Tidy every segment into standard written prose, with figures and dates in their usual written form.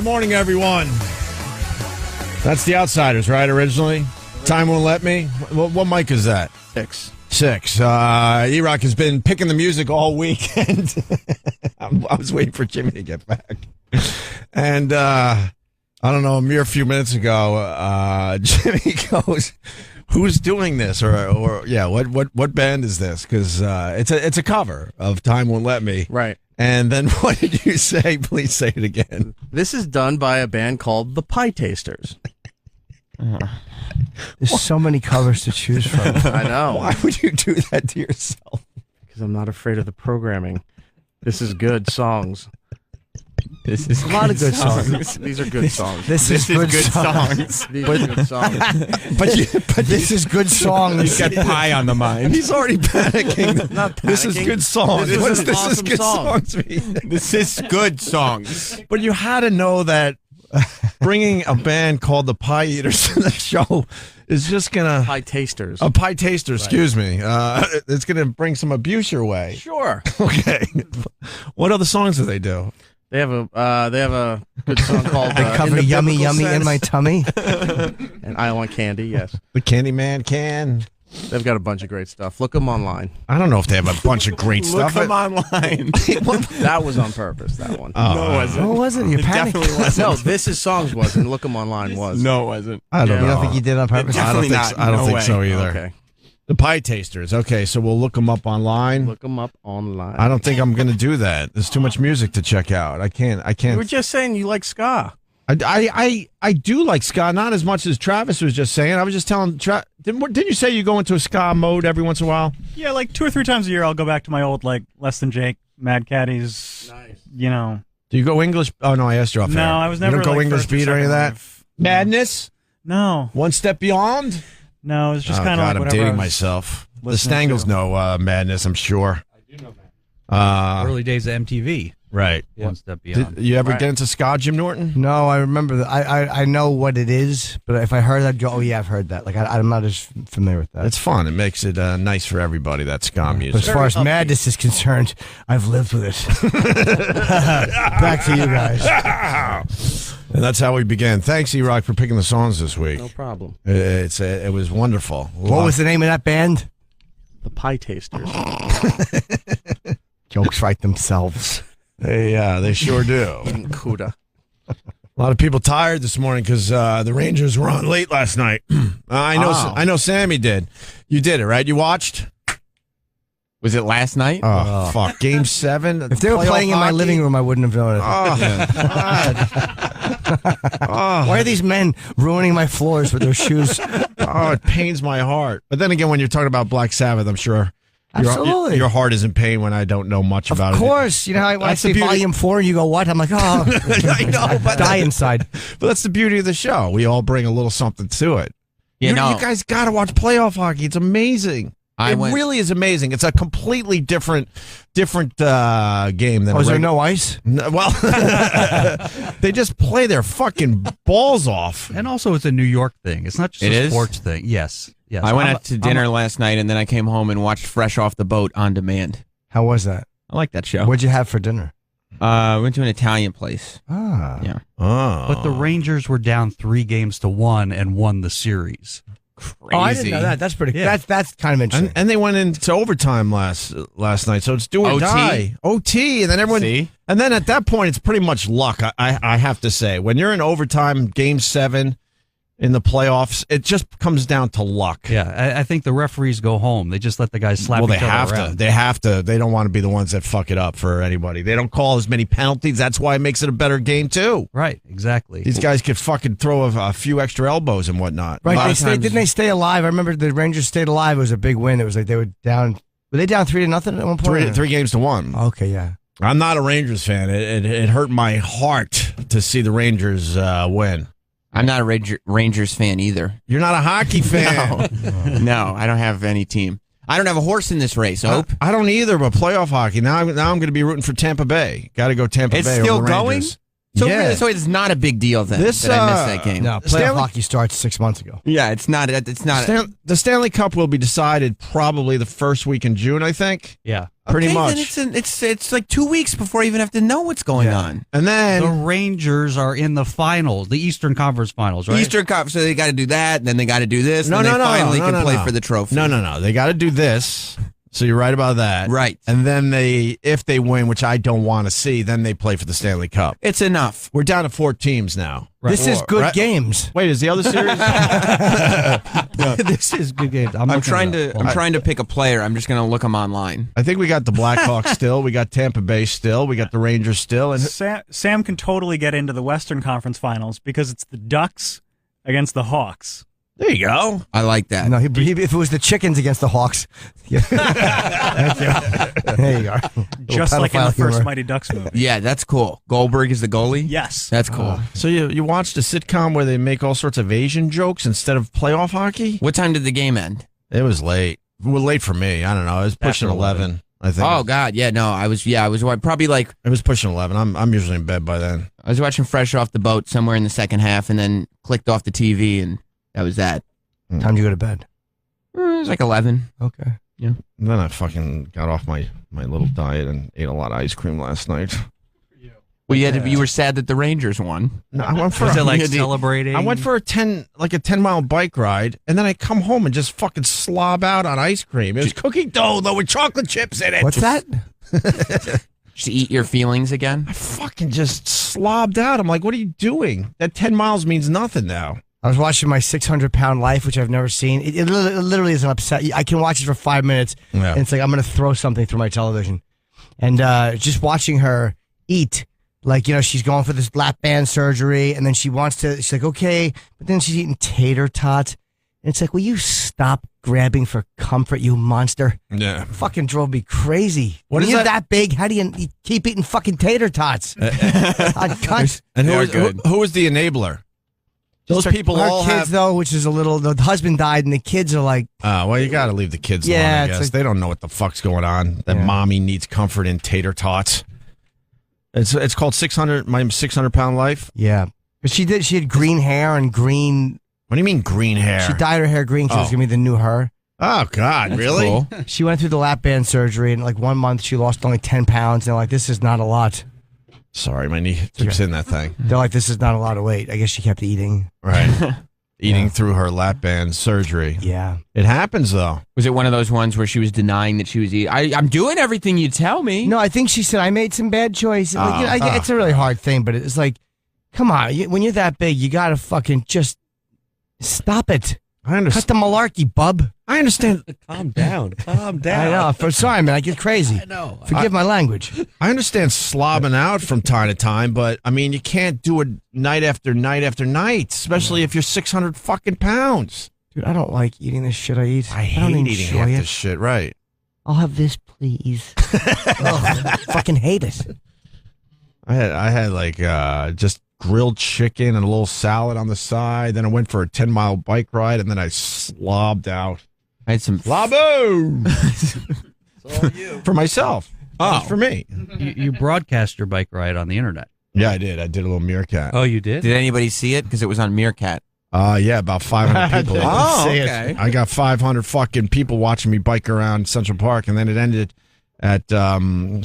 morning, everyone. That's the Outsiders, right, originally? Time Won't Let Me? What mic is that? 6. E-Rock has been picking the music all weekend. I was waiting for Jimmy to get back. And I don't know, a mere few minutes ago, Jimmy goes, who's doing this? What band is this? Because it's a cover of Time Won't Let Me. Right. And then what did you say? Please say it again. This is done by a band called the Pie Tasters. There's so many covers to choose from. I know. Why would you do that to yourself? Because I'm not afraid of the programming. This is good songs. This is a lot of good songs. These are good songs. This is good songs. These are good songs. But this is good songs. He's got pie on the mind. He's already panicking. Not panicking. This is good songs. This What is does this is awesome good song. songs mean? This is good songs. But you had to know that bringing a band called the Pie Eaters to the show is just gonna Pie Tasters. a Pie Taster. Excuse me. It's gonna bring some abuse your way. Sure. Okay. What other songs do they do? They have a good song called They cover In the Yummy Biblical Yummy in Sense. my tummy. And I Want Candy, yes. The Candyman can. They've got a bunch of great stuff. Look them online. I don't know if they have a bunch of great Look stuff. them online. That was on purpose, that one. No, it wasn't. What was it? You're It definitely panicking. wasn't. No, This Is Songs was, and Look them online was. No, it wasn't. I don't You know. don't think you did on purpose? I don't Definitely think not. so. I don't No think way. so either. Okay. The Pie Tasters. Okay, so we'll look them up online. Look them up online. I don't think I'm going to do that. There's too much music to check out. I can't. You were just saying you like ska. I do like ska, not as much as Travis was just saying. I was just telling didn't you say you go into a ska mode every once in a while? Yeah, like 2 or 3 times a year, I'll go back to my old, like, Less Than Jake, Mad Caddies. Nice. You know. Do you go English? Oh no, I asked you off No, air. I was never You don't go like, English first or beat or any of second that. wave. Madness. No, One Step Beyond. no, it's just Oh kind of God, like I'm whatever. dating I was myself. The listening Stangles to. know Madness. I'm sure. I do know Madness. Early days of MTV. Right. One step beyond. Did you ever Right. get into ska, Jim Norton? No, I remember that. I know what it is, but if I heard that, oh yeah, I've heard that. Like I'm not as familiar with that. It's fun. It makes it nice for everybody. That ska But music. as far as madness is concerned, I've lived with it. Back to you guys. And that's how we began. Thanks, E-Rock, for picking the songs this week. No problem. It was wonderful. What was the name of that band? The Pie Tasters. Jokes write themselves. They sure do. Cuda. A lot of people tired this morning because the Rangers were on late last night. I know Sammy did. You did it, right? You watched? Was it last night? Oh, fuck. Game 7. If they were playoff playing in my hockey? living room, I wouldn't have known it. Why are these men ruining my floors with their shoes? Oh, it pains my heart. But then again, when you're talking about Black Sabbath, I'm sure Absolutely. your heart is in pain when I don't know much about Of it. course. You know, when I That's the say beauty- volume 4 and you go, what? I'm like, oh. I know, but Die inside. But that's the beauty of the show. We all bring a little something to it. You know, You guys got to watch playoff hockey. It's amazing. It really is amazing. It's a completely different game than. Oh, is there no ice? No, well, they just play their fucking balls off. And also, it's a New York thing. It's not just It a is? sports thing. Yes. I went out to dinner last night, and then I came home and watched Fresh Off the Boat on demand. How was that? I like that show. What'd you have for dinner? Went to an Italian place. Ah. Yeah. Oh, But the Rangers were down 3-1 and won the series. Crazy. Oh, I didn't know that. That's pretty. Yeah. That's kind of interesting. and they went into overtime last night, so it's do or OT? die. OT, and then everyone. See? And then at that point, it's pretty much luck. I have to say, when you're in overtime, Game 7 in the playoffs, it just comes down to luck. Yeah, I think the referees go home. They just let the guys slap Well, they each other have to. around. They have to. They don't want to be the ones that fuck it up for anybody. They don't call as many penalties. That's why it makes it a better game too. Right, exactly. These guys could fucking throw a few extra elbows and whatnot. right? A lot They of stayed, times- didn't they stay alive? I remember the Rangers stayed alive. It was a big win. It was like they were down. Were they down 3-0 at one point? Three games to 1. Okay, yeah. I'm not a Rangers fan. It hurt my heart to see the Rangers win. I'm not a Rangers fan either. You're not a hockey fan. No, I don't have any team. I don't have a horse in this race, Hope. I don't either, but playoff hockey. Now I'm going to be rooting for Tampa Bay. Got to go Tampa It's Bay. still over the going? Rangers. So Yeah. really, so it's not a big deal then This, that I missed that game. No, playoff Stanley- hockey starts 6 months ago. Yeah, it's not. The Stanley Cup will be decided probably the first week in June, I think. Yeah. Pretty Okay, much. Then it's like 2 weeks before I even have to know what's going on. And then The Rangers are in the finals, the Eastern Conference Finals, right? Eastern Cup, so they got to do that, and then they got to do this, No, and no, they no, finally no, can no, play no. for the trophy. No. They got to do this. So you're right about that. Right. And then if they win, which I don't want to see, then they play for the Stanley Cup. It's enough. We're down to 4 teams now. This is good Right. games. Wait, is the other series? This is good games. I'm trying to pick a player. I'm just going to look them online. I think we got the Blackhawks still. We got Tampa Bay still. We got the Rangers still. And Sam can totally get into the Western Conference Finals because it's the Ducks against the Hawks. there you go. I like that. No, if it was the Chickens against the Hawks. Yeah. There you are. Just Little like in the pedophile first humor. Mighty Ducks movie. Yeah, that's cool. Goldberg is the goalie? Yes. That's cool. So you watched a sitcom where they make all sorts of Asian jokes instead of playoff hockey? What time did the game end? It was late. Well, late for me. I don't know. It was pushing After 11. I think. Oh, God. Yeah, no, I was probably like, It was pushing 11. I'm usually in bed by then. I was watching Fresh Off the Boat somewhere in the second half and then clicked off the TV, and that was that. Time to go to bed. It was like 11. Okay. And then I fucking got off my little diet and ate a lot of ice cream last night. Well, you were sad that the Rangers won. No, I went for Was it like I celebrating? went for a 10-mile bike ride, and then I come home and just fucking slob out on ice cream. It was cookie dough though with chocolate chips in it. What's that? Just eat your feelings again. I fucking just slobbed out. I'm like, what are you doing? That 10 miles means nothing now. I was watching my 600-pound life, which I've never seen. It literally is an upset. I can watch it for 5 minutes, Yeah. and it's like I'm going to throw something through my television. And just watching her eat, like, she's going for this lap band surgery, and then she's like, okay, but then she's eating tater tots. And it's like, will you stop grabbing for comfort, you monster? Yeah. Fucking drove me crazy. What When is you're that? that big, how do you keep eating fucking tater tots? I'd cunt. And They are good. who was the enabler? Those Just people her all kids, have. though, which is a little. The husband died, and the kids are like, Well, you got to leave the kids Yeah, alone, I it's guess. like- They don't know what the fuck's going on. That Yeah. mommy needs comfort in tater tots. It's called 600, my 600-pound life. yeah. But she had green hair and green. What do you mean green hair? She dyed her hair green. She was Oh. gonna be the new her. Oh, God, really? Cool. She went through the lap band surgery, and like 1 month she lost only 10 pounds. And they're like, this is not a lot. Sorry, my knee keeps hitting that thing. They're like, this is not a lot of weight. I guess she kept eating. Right. Eating through her lap band surgery. Yeah. It happens, though. Was it one of those ones where she was denying that she was eating? I'm doing everything you tell me. No, I think she said I made some bad choices. Like, it's a really hard thing, but it's like, come on, when you're that big, you gotta fucking just stop it. I Cut understand. the malarkey, bub. I understand. Calm down. Calm down. I know. Sorry, man. I get crazy. I know. Forgive my language. I understand slobbing out from time to time, but I mean, you can't do it night after night after night, especially if you're 600 fucking pounds. Dude, I don't like eating this shit I eat. I don't hate eating enjoy half it. this shit, right? I'll have this, please. Ugh, fucking hate it. I had like just grilled chicken and a little salad on the side. Then I went for a 10-mile bike ride, and then I slobbed out. I had some. Labo! For myself. Oh. Just for me. You broadcast your bike ride on the internet. Yeah, I did. I did a little meerkat. Oh, you did? Did anybody see it? Because it was on Meerkat. Yeah, about 500 people. Oh, Say it. okay. I got 500 fucking people watching me bike around Central Park, and then it ended at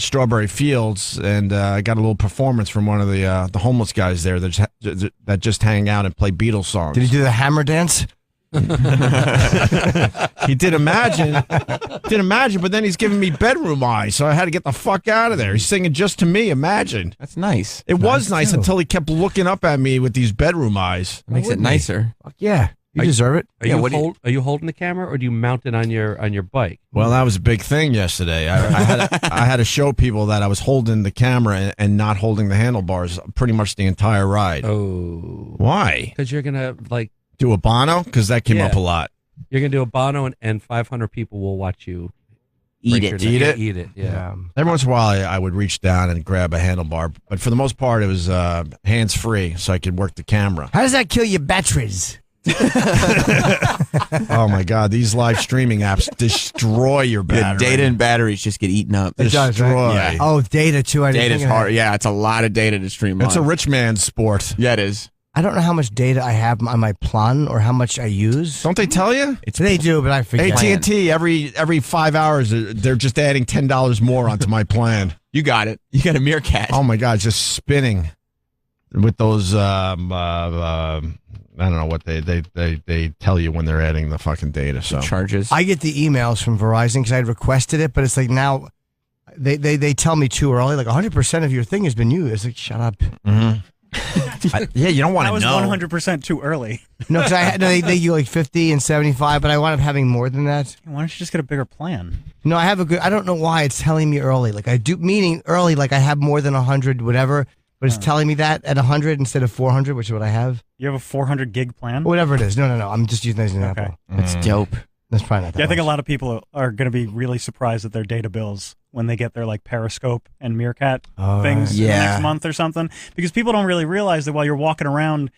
Strawberry Fields, and I got a little performance from one of the homeless guys there that just hang out and play Beatles songs. Did he do the hammer dance? He did imagine, but then he's giving me bedroom eyes, so I had to get the fuck out of there. He's singing just to me. Imagine. That's nice. It was nice too. until he kept looking up at me with these bedroom eyes. Makes it nicer. Fuck yeah. You deserve it. Are, Yeah, you what do you- are you holding the camera or do you mount it on your bike? Well, that was a big thing yesterday. I had to show people that I was holding the camera and not holding the handlebars pretty much the entire ride. Oh. Why? Because you're going to Do a Bono? Because that came Yeah. up a lot. you're going to do a Bono and 500 people will watch you Eat break it. your Eat neck. it? Eat it. Yeah. Every once in a while, I would reach down and grab a handlebar, but for the most part, it was hands-free, so I could work the camera. How does that kill your batteries? Oh my God, these live streaming apps destroy your The battery. data and batteries just get eaten up. It does, Destroy. right? Oh, data too. I didn't Data's think of that. hard. Yeah, it's a lot of data to stream. It's a live. rich man's sport. Yeah, it is. I don't know how much data I have on my plan or how much I use. Don't they tell you? They do, but I forget. AT&T every 5 hours they're just adding $10 more onto my plan. You got it. You got a meerkat. Oh my God, it's just spinning with those. I don't know what they tell you when they're adding the fucking data. So Charges. I get the emails from Verizon because I had requested it, but it's like now they tell me too early, like 100% of your thing has been used. It's like, shut up. yeah, you don't want That to was know. 100% too early. No, because they do like 50 and 75, but I wound up having more than that. Why don't you just get a bigger plan? No, I have a good. I don't know why it's telling me early. Like I do, meaning early, like I have more than 100, whatever. But it's telling me that at 100 instead of 400, which is what I have. You have a 400 gig plan? Whatever it is. No. I'm just using that as an Okay. example. That's dope. That's probably not that Yeah, I think a much. lot of people are going to be really surprised at their data bills when they get their like Periscope and Meerkat Oh, things right. in the Yeah. next month or something. Because people don't really realize that while you're walking around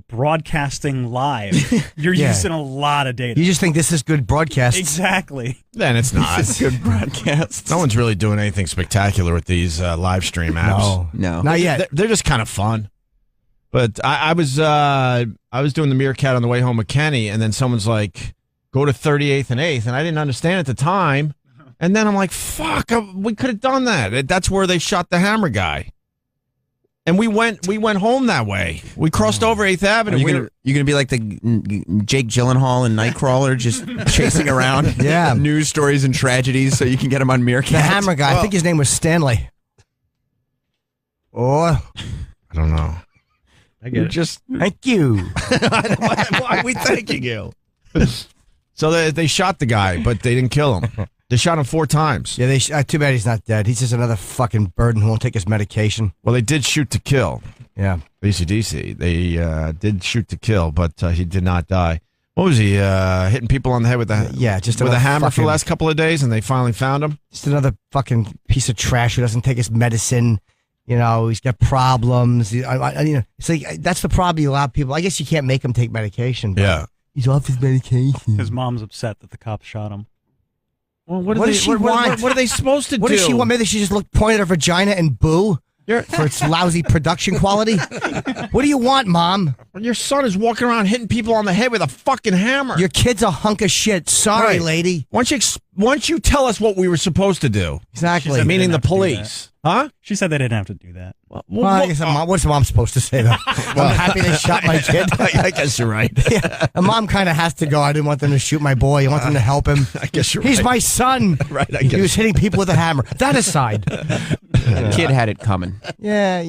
broadcasting live, you're Yeah. using a lot of data. You just think this is good broadcast. Exactly. Then it's not. Good broadcast. No one's really doing anything spectacular with these live stream apps. No. No. Not yet. They're just kind of fun. But I was doing the Meerkat on the way home with Kenny, and then someone's like, "Go to 38th and 8th," and I didn't understand at the time. And then I'm like, "Fuck, we could have done that." That's where they shot the Hammer guy. And we went home that way. We crossed over 8th Avenue. You gonna be like the Jake Gyllenhaal and Nightcrawler, just chasing around Yeah. news stories and tragedies, so you can get them on Meerkat. The Hammer guy. I think his name was Stanley. Oh, I don't know. I get it. Just thank you. why are we thanking you? So they shot the guy, but they didn't kill him. They shot him 4 times. Yeah, too bad he's not dead. He's just another fucking burden who won't take his medication. Well, they did shoot to kill. Yeah. AC/DC. They did shoot to kill, but he did not die. What was he hitting people on the head with a just with a another hammer for fucking- the last couple of days, and they finally found him? Just another fucking piece of trash who doesn't take his medicine. You know, he's got problems. It's like that's the problem. You allow people. I guess you can't make him take medication. But he's off his medication. His mom's upset that the cops shot him. Well, What does she want? What are they supposed to What do? does she want? Maybe she just looked, pointed at her vagina and boo for its lousy production quality. What do you want, Mom? Your son is walking around hitting people on the head with a fucking hammer. Your kid's a hunk of shit. Sorry, Right. lady. Why don't you tell us what we were supposed to do? Exactly. She said Meaning the didn't have to do police. Huh? She said they didn't have to do that. Well, I guess what's the mom supposed to say, though? I'm happy they shot my kid. I guess you're right. Yeah. A mom kind of has to go. I didn't want them to shoot my boy. I want them to help him. I guess you're He's right. my son. Right, I He guess. was hitting people with a hammer. That aside. The kid had it coming. Yeah,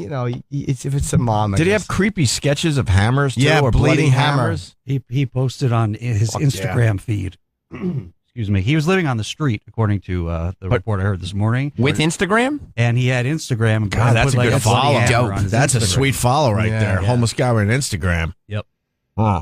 if it's a mom. I Did he guess. have creepy sketches of hammers too, Yeah, or bleeding bloody hammer. hammers? He posted on his Fuck Instagram feed. Excuse me. He was living on the street, according to the report I heard this morning. With Instagram? And he had Instagram. God, that's put a good bloody follow. hammer on his That's a Instagram. sweet follow right Yeah, there. yeah. Homeless guy with an Instagram. Yep. Huh.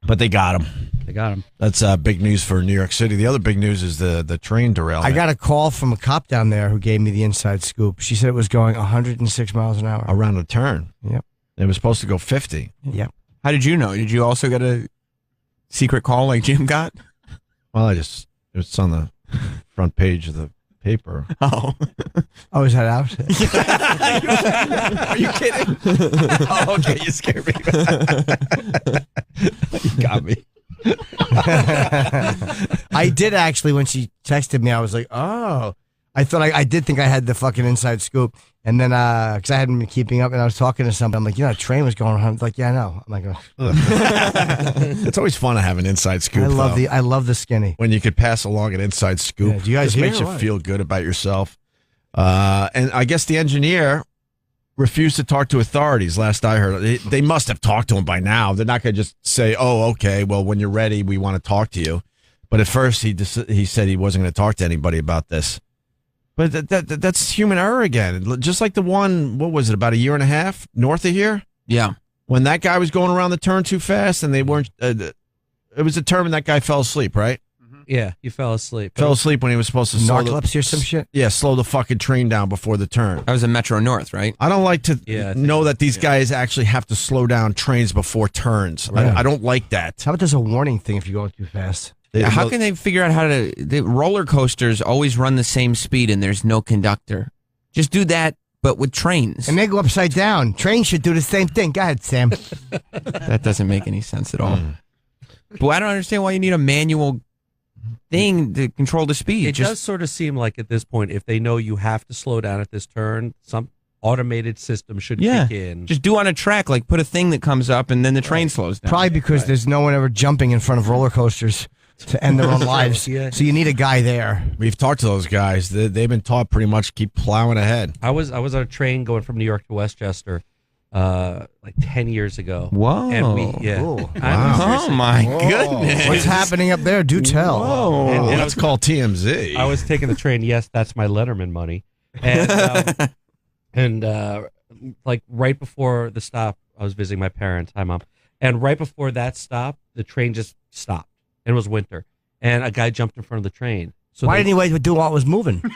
But they got him. They got him. That's big news for New York City. The other big news is the train derailment. I got a call from a cop down there who gave me the inside scoop. She said it was going 106 miles an hour. around a turn. Yep. It was supposed to go 50. Yep. How did you know? Did you also get a secret call like Jim got? Well, it's on the front page of the paper. Oh. Oh, is that out? Are you kidding? Oh, okay, you scared me. You got me. I did actually, when she texted me, I was like, oh. I thought I did think I had the fucking inside scoop. And then, because I hadn't been keeping up and I was talking to somebody, I'm like, a train was going on. Like, yeah, I know. I'm like, oh. It's always fun to have an inside scoop. I love the skinny. when you could pass along an inside scoop. Yeah, do you guys Just hear makes or you what? feel good about yourself. And I guess the engineer refused to talk to authorities. Last I heard, they must have talked to him by now. They're not going to just say, "Oh, okay, well, when you're ready, we want to talk to you." But at first, he said he wasn't going to talk to anybody about this. But that's human error again. Just like the one, what was it, about a year and a half north of here? Yeah. When that guy was going around the turn too fast and they weren't, it was determined that guy fell asleep, right? Mm-hmm. Yeah, he fell asleep. Fell asleep when he was supposed to slow Narcolepsy or some shit. Yeah, slow the fucking train down before the turn. That was a Metro North, right? I don't like to Yeah, know that these guys actually have to slow down trains before turns. Yeah. I don't like that. How about there's a warning thing if you're going too fast? How can they figure out how to? The roller coasters always run the same speed and there's no conductor. Just do that, but with trains. And they go upside down. Trains should do the same thing. Go ahead, Sam. That doesn't make any sense at all. But I don't understand why you need a manual thing to control the speed. It does sort of seem like at this point, if they know you have to slow down at this turn, some automated system should kick in. Just do on a track, like put a thing that comes up and then the train slows down. Probably because there's no one ever jumping in front of roller coasters to end their own lives. Yeah. So you need a guy there. We've talked to those guys. They've been taught pretty much keep plowing ahead. I was on a train going from New York to Westchester like 10 years ago. Whoa. And we, Ooh. Oh my goodness. What's happening up there? Do tell. Whoa. And That's called TMZ. I was taking the train. Yes, that's my Letterman money. And like right before the stop, I was visiting my parents. Hi, Mom. And right before that stop, the train just stopped. And it was winter. And a guy jumped in front of the train. So Why didn't he wait to do while it was moving? I'm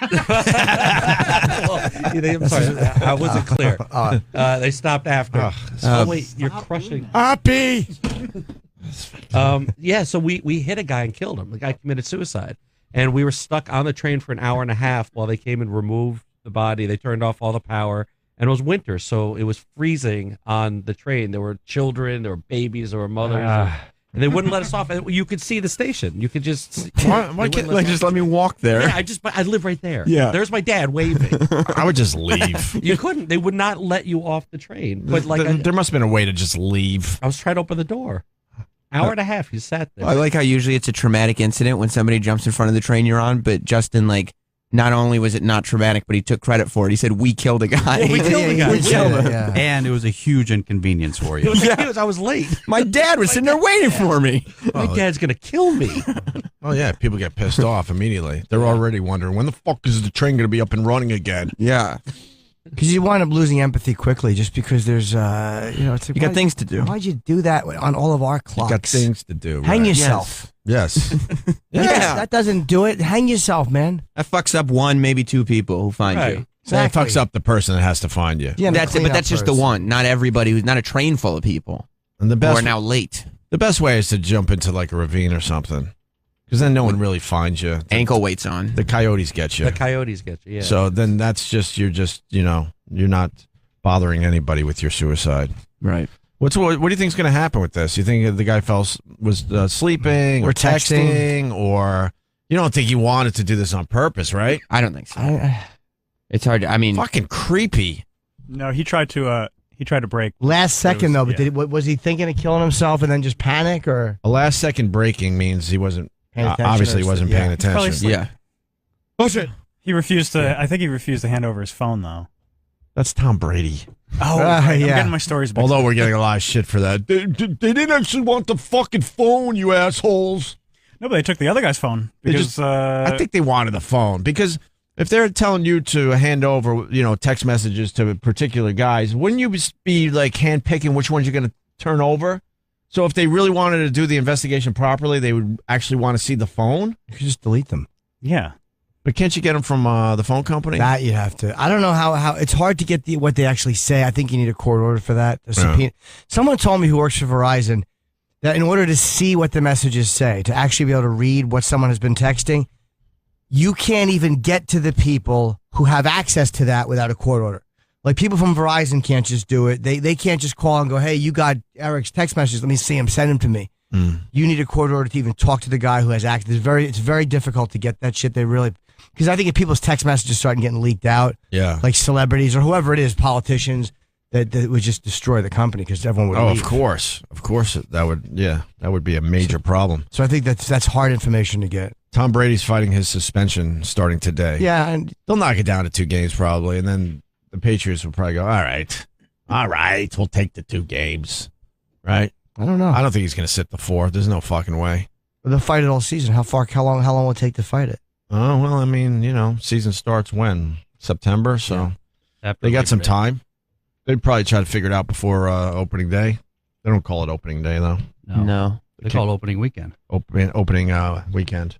sorry, I wasn't clear. They stopped after. Wait, you're crushing. Opie! Yeah, so we hit a guy and killed him. The guy committed suicide. And we were stuck on the train for an hour and a half while they came and removed the body. They turned off all the power. And it was winter, so it was freezing on the train. There were children, there were babies, there were mothers. And they wouldn't let us off. And you could see the station. You could just Why can't they just let me walk there? Yeah, I live right there. Yeah. There's my dad waving. I would just leave. You couldn't. They would not let you off the train. But There must have been a way to just leave. I was trying to open the door. Hour and a half. You sat there. I like how usually it's a traumatic incident when somebody jumps in front of the train you're on, but Justin, like, not only was it not traumatic, but he took credit for it. He said, "We killed a guy." Yeah, we killed a guy. We killed him. Yeah. And it was a huge inconvenience for It you. was excuse. I was late. My dad was sitting there waiting for me. My dad's gonna kill me. Oh, yeah. People get pissed off immediately. They're already wondering, when the fuck is the train going to be up and running again? Yeah. Because you wind up losing empathy quickly just because there's, it's like, You got things to do. Why'd you do that on all of our clocks? You got things to do. Hang right? yourself. Yes. Yeah. That doesn't do it. Hang yourself, man. That fucks up one, maybe two people who find Right. you. That Exactly. fucks up the person that has to find you. Yeah, That's it, but that's just the one. Not everybody who's not a train full of people And the who best are now late. The best way is to jump into like a ravine or something, because then no one really finds you. Ankle weights on. The coyotes get you. The coyotes get you. Yeah. So then that's just you're not bothering anybody with your suicide. Right. What do you think is going to happen with this? You think the guy was sleeping or texting, or you don't think he wanted to do this on purpose, right? I don't think so. It's hard to, I mean, Fucking creepy. No, he tried to break. Last second, though, but yeah. was he thinking of killing himself and then just panic or? A last second breaking means he wasn't Paying attention obviously or he wasn't yeah. paying Probably attention. sleep. yeah. Bullshit. He refused to. I think he refused to hand over his phone, though. That's Tom Brady. Oh, right. I'm yeah. getting my stories mixed Although up. we're getting a lot of shit for that. They didn't actually want the fucking phone, you assholes. No, but they took the other guy's phone They because just- I think they wanted the phone because if they're telling you to hand over, text messages to particular guys, wouldn't you be like handpicking which ones you're going to turn over? So if they really wanted to do the investigation properly, they would actually want to see the phone. You could just delete them. yeah. But can't you get them from the phone company? That you have to. I don't know how it's hard to get what they actually say. I think you need a court order for that. A subpoena. Someone told me who works for Verizon that in order to see what the messages say, to actually be able to read what someone has been texting, you can't even get to the people who have access to that without a court order. Like people from Verizon can't just do it. They can't just call and go, "Hey, you got Eric's text messages. Let me see him. Send him to me." You need a court order to even talk to the guy who has access. It's very difficult to get that shit. Because I think if people's text messages start getting leaked out, Yeah. like celebrities or whoever it is, politicians, that would just destroy the company because everyone would Oh, leave. of course that would be a major problem. So I think that's hard information to get. Tom Brady's fighting his suspension starting today. Yeah, and They'll knock it down to 2 games probably, and then the Patriots will probably go, all right, we'll take the 2 games, right? I don't know. I don't think he's going to sit the 4. There's no fucking way. They'll fight it all season. How long will it take to fight it? Oh, well, I mean, season starts when? September, so they got some time. They'd probably try to figure it out before opening day. They don't call it opening day, though. No. No. They call it opening weekend. Opening weekend.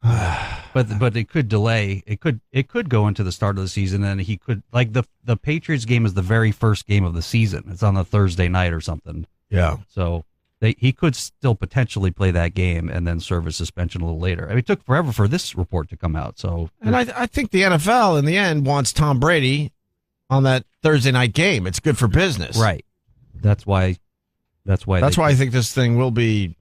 But it could delay. It could go into the start of the season, and he could like the Patriots game is the very first game of the season. It's on a Thursday night or something. Yeah. So he could still potentially play that game and then serve a suspension a little later. I mean, it took forever for this report to come out. So, And I think the NFL in the end wants Tom Brady on that Thursday night game. It's good for business. right. That's why. That's why I think this thing will be,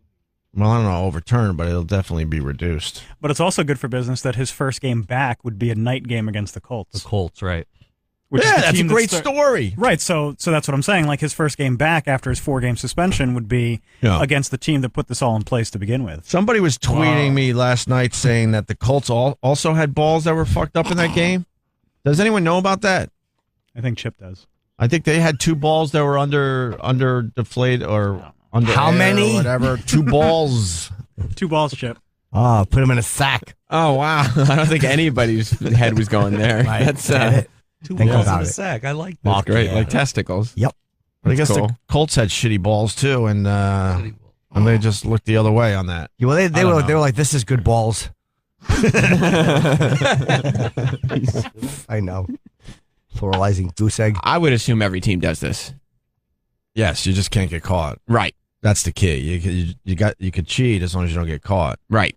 well, I don't know, overturned, but it'll definitely be reduced. But it's also good for business that his first game back would be a night game against the Colts. The Colts, right? Which is Yeah, the that's a team great story. Right, so that's what I'm saying. Like his first game back after his 4-game suspension would be against the team that put this all in place to begin with. Somebody was tweeting me last night saying that the Colts also had balls that were fucked up in that game. Does anyone know about that? I think Chip does. I think they had 2 balls that were under deflated or under How air many? or whatever. 2 balls. 2 balls, Chip. Oh, put him in a sack. Oh wow! I don't think anybody's head was going there. Right. That's Get it. Two Think balls in about a it. sack. I like that's that. great, yeah. like testicles. Yep. But I guess Cool. the Colts had shitty balls too, and they just looked the other way on that. Yeah, well, they don't were know. they were like, this is good balls. I know. Pluralizing goose egg. I would assume every team does this. Yes, you just can't get caught. Right. That's the key. You could cheat as long as you don't get caught. Right.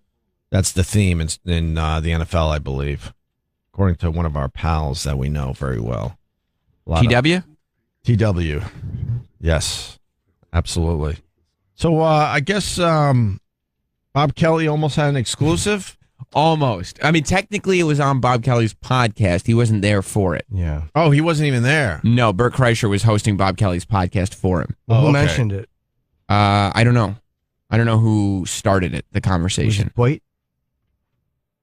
That's the theme in the NFL, I believe, according to one of our pals that we know very well. TW. TW. Yes, absolutely. So I guess Bob Kelly almost had an exclusive. Almost. I mean, technically, it was on Bob Kelly's podcast. He wasn't there for it. Yeah. Oh, he wasn't even there. No, Bert Kreischer was hosting Bob Kelly's podcast for him. Well, Oh, who okay. mentioned it? I don't know. I don't know who started it. The conversation. Wait.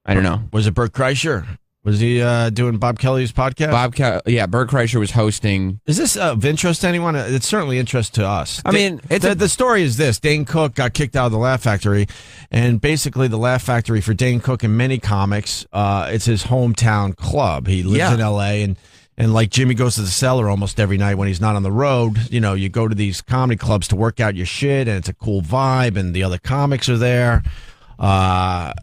I don't know. Was it Bert Kreischer? Was he doing Bob Kelly's podcast? Bert Kreischer was hosting. Is this of interest to anyone? It's certainly interest to us. I mean, the story is this. Dane Cook got kicked out of the Laugh Factory, and basically the Laugh Factory for Dane Cook and many comics, it's his hometown club. He lives in L.A., and like Jimmy goes to the cellar almost every night when he's not on the road. You know, you go to these comedy clubs to work out your shit, and it's a cool vibe, and the other comics are there.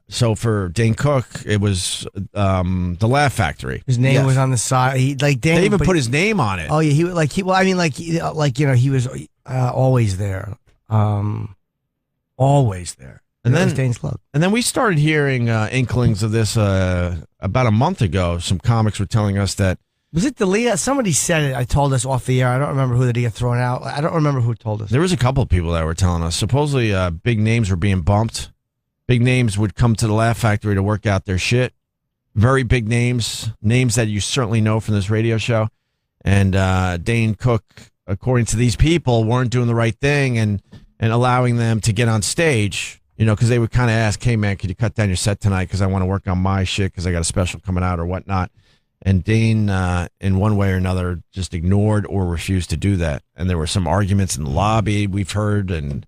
So for Dane Cook, it was the Laugh Factory. His name was on the side. He like Dan, They even but put his name on it. Oh yeah, he he was always there. Always there. And That then was Dane's club. And then we started hearing inklings of this about a month ago. Some comics were telling us that. Was it the Leah? Somebody said it. I told us off the air. I don't remember who did he get thrown out. I don't remember who told us. There was a couple of people that were telling us. Supposedly, big names were being bumped. Big names would come to the Laugh Factory to work out their shit. Very big names that you certainly know from this radio show. And Dane Cook, according to these people, weren't doing the right thing and allowing them to get on stage. You know, because they would kind of ask, "Hey man, could you cut down your set tonight? Because I want to work on my shit because I got a special coming out or whatnot." And Dane, in one way or another, just ignored or refused to do that. And there were some arguments in the lobby we've heard. And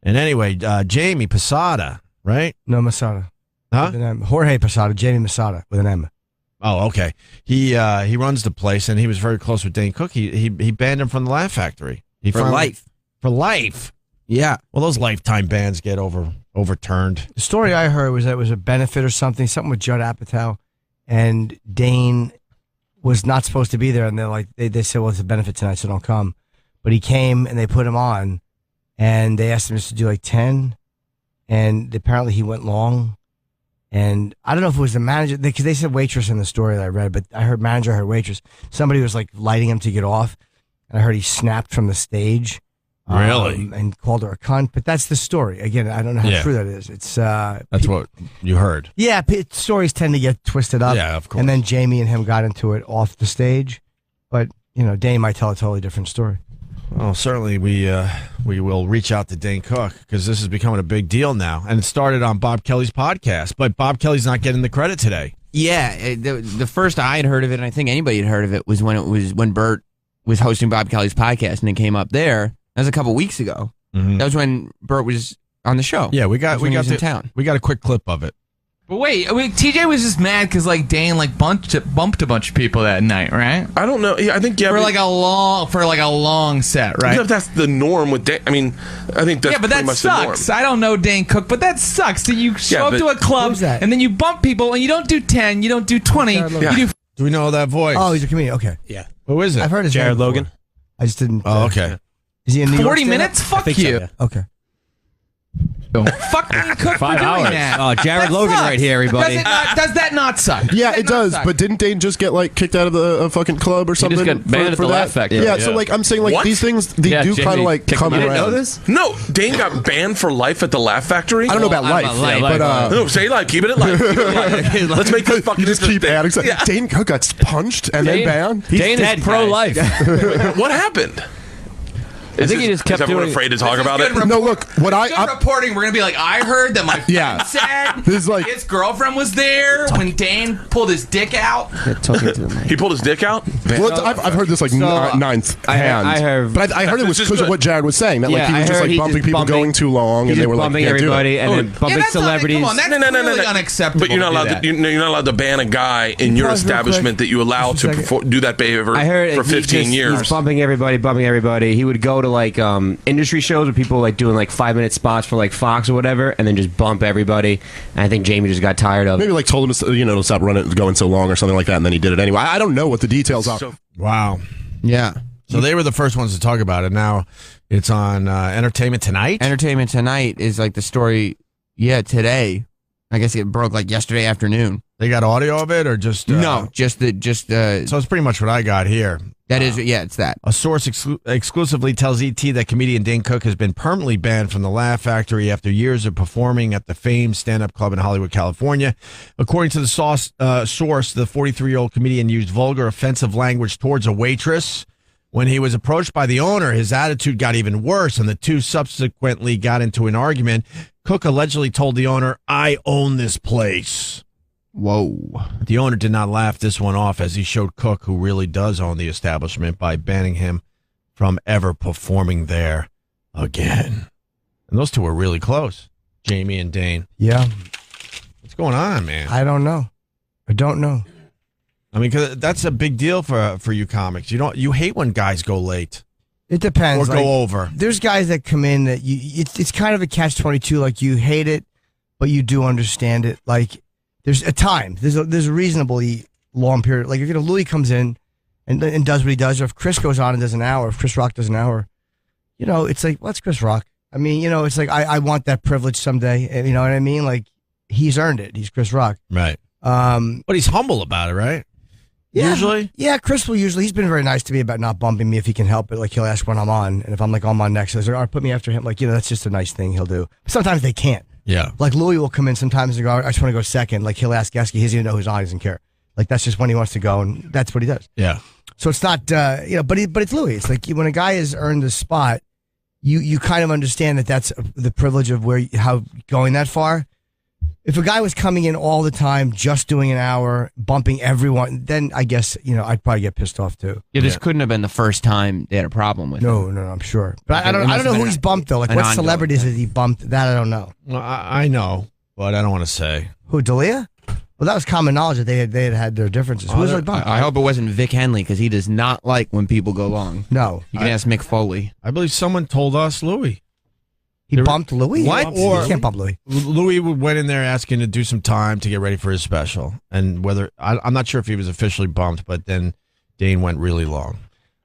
anyway, Jamie Posada, right? No, Masada. Huh? With an M. Jorge Posada, Jamie Masada with an M. Oh, okay. He runs the place, and he was very close with Dane Cook. He banned him from the Laugh Factory. For life. For life. Yeah. Well, those lifetime bans get overturned. The story I heard was that it was a benefit or something with Judd Apatow, and Dane was not supposed to be there, and they're like, they said, well, it's a benefit tonight, so don't come. But he came, and they put him on, and they asked him just to do like 10, and apparently he went long. And I don't know if it was the manager, because they said waitress in the story that I read, but I heard manager, I heard waitress. Somebody was like lighting him to get off, and I heard he snapped from the stage. Really? And called her a cunt. But that's the story. Again, I don't know how true that is. It's That's what you heard. yeah, stories tend to get twisted up. Yeah, of course. And then Jamie and him got into it off the stage. But, you know, Dane might tell a totally different story. Well, certainly we will reach out to Dane Cook because this is becoming a big deal now. And it started on Bob Kelly's podcast, but Bob Kelly's not getting the credit today. Yeah. The first I had heard of it, and I think anybody had heard of it, was when Bert was hosting Bob Kelly's podcast, and it came up there. That was a couple weeks ago. Mm-hmm. That was when Bert was on the show. Yeah, we That's got when he was in the, town. we got a quick clip of it. But wait, TJ was just mad because like Dane like bumped a bunch of people that night, right? I don't know. Yeah, I think for like a long set, right? If that's the norm with Dane, I mean, I think that's but pretty that much sucks. the norm. I don't know Dane Cook, but that sucks. That you show up to a club and then you bump people and you don't do 10, you don't do 20, you do. Do we know that voice? Oh, he's a comedian. Okay. Yeah. Who is it? I've heard his Jared name before. Logan. I just didn't. Oh, okay. Is he in New York? 40 minutes? Fuck you. So, yeah. Okay. Fuck Dane Cook for 5 doing hours. that. Oh, Jared That Logan sucks. right here, everybody. Does that not suck? Yeah, Does it that not does. suck? But didn't Dane just get like kicked out of the fucking club or something? just got banned at for the that? Laugh Factory. Yeah, Yeah. so like I'm saying, like What? these things they Yeah, do Jamie kind of like kicked come him out. around. You didn't know this? No, Dane got banned for life at the Laugh Factory. I don't know about life, but no, say life. Keep it at life. Keep it at life. Let's make this fucking you just keep adding. Yeah. Dane Cook got punched and then banned. Dane is pro-life. What happened? I think he just kept is everyone doing. afraid to talk about it? No, look, what Good reporting. We're gonna be like, I heard that my Yeah. friend said This is like- his girlfriend was there when Dane pulled his dick out. He pulled his dick out. Well, I've heard this like ninth hand. I heard, but I heard it was This is because of good. what Jared was saying. That like Yeah, he was I just heard like he bumping just people bumping- going too long, he's and they just were like, bumping can't do it. everybody and then bumping that's celebrities. Not, come on, that's clearly unacceptable. But you're not to do allowed that. to. You're not allowed to ban a guy in your Pause real establishment quick. that you allow Just a to second. do that behavior I heard for he 15 just- years. He's bumping everybody. He would go to like industry shows with people like doing like 5-minute spots for like Fox or whatever, and then just bump everybody. And I think Jamie just got tired of it. Maybe like told him to stop running, going so long or something like that, and then he did it anyway. I don't know what the details are. Wow. Yeah. So they were the first ones to talk about it. Now it's on Entertainment Tonight. Entertainment Tonight is like the story. Yeah, today. I guess it broke like yesterday afternoon. They got audio of it or just No, just So it's pretty much what I got here. that is it's that. A source exclusively tells ET that comedian Dane Cook has been permanently banned from the Laugh Factory after years of performing at the famed stand-up club in Hollywood, California. According to the source, the 43-year-old comedian used vulgar, offensive language towards a waitress. When he was approached by the owner, his attitude got even worse, and the two subsequently got into an argument. Cook allegedly told the owner, "I own this place." Whoa. The owner did not laugh this one off as he showed Cook, who really does own the establishment, by banning him from ever performing there again. And those two were really close, Jamie and Dane. Yeah. What's going on, man? I don't know. I don't know. I mean, 'cause that's a big deal for you comics. You hate when guys go late It depends. or go over. There's guys that come in that it's kind of a catch-22. Like you hate it, but you do understand it. Like there's a time. There's a reasonably long period. Like if Louis comes in and does what he does, or if Chris goes on and does an hour, if Chris Rock does an hour, it's like, well, it's Chris Rock. I mean, it's like I want that privilege someday. You know what I mean? Like he's earned it. He's Chris Rock. Right. But he's humble about it, right? Yeah. Usually? Yeah, Chris will usually. He's been very nice to me about not bumping me if he can help it. Like he'll ask when I'm on, and if I'm like I'm on next, he'll say, "All right, put me after him." Like that's just a nice thing he'll do. Sometimes they can't. Yeah. Like Louis will come in sometimes and go, "I just want to go second." Like he'll ask Geske, he doesn't even know who's on, he doesn't care. Like that's just when he wants to go, and that's what he does. Yeah. So it's not, but it's Louis. It's like when a guy has earned a spot, you kind of understand that that's the privilege of how going that far. If a guy was coming in all the time, just doing an hour, bumping everyone, then I guess, I'd probably get pissed off too. Yeah, this couldn't have been the first time they had a problem with No, him. no, I'm sure. But I It don't must know have who been he's bumped though. Like an what ongoing celebrities thing. has he bumped? That I don't know. Well, I know, but I don't want to say. Who, D'Elia? Well, that was common knowledge that they had their differences. Who was like bumped? I hope it wasn't Vic Henley because he does not like when people go long. No. You can ask Mick Foley. I believe someone told us Louis. He bumped Louis? What? Or you can't bump Louis. Louis went in there asking to do some time to get ready for his special, and I'm not sure if he was officially bumped, but then Dane went really long.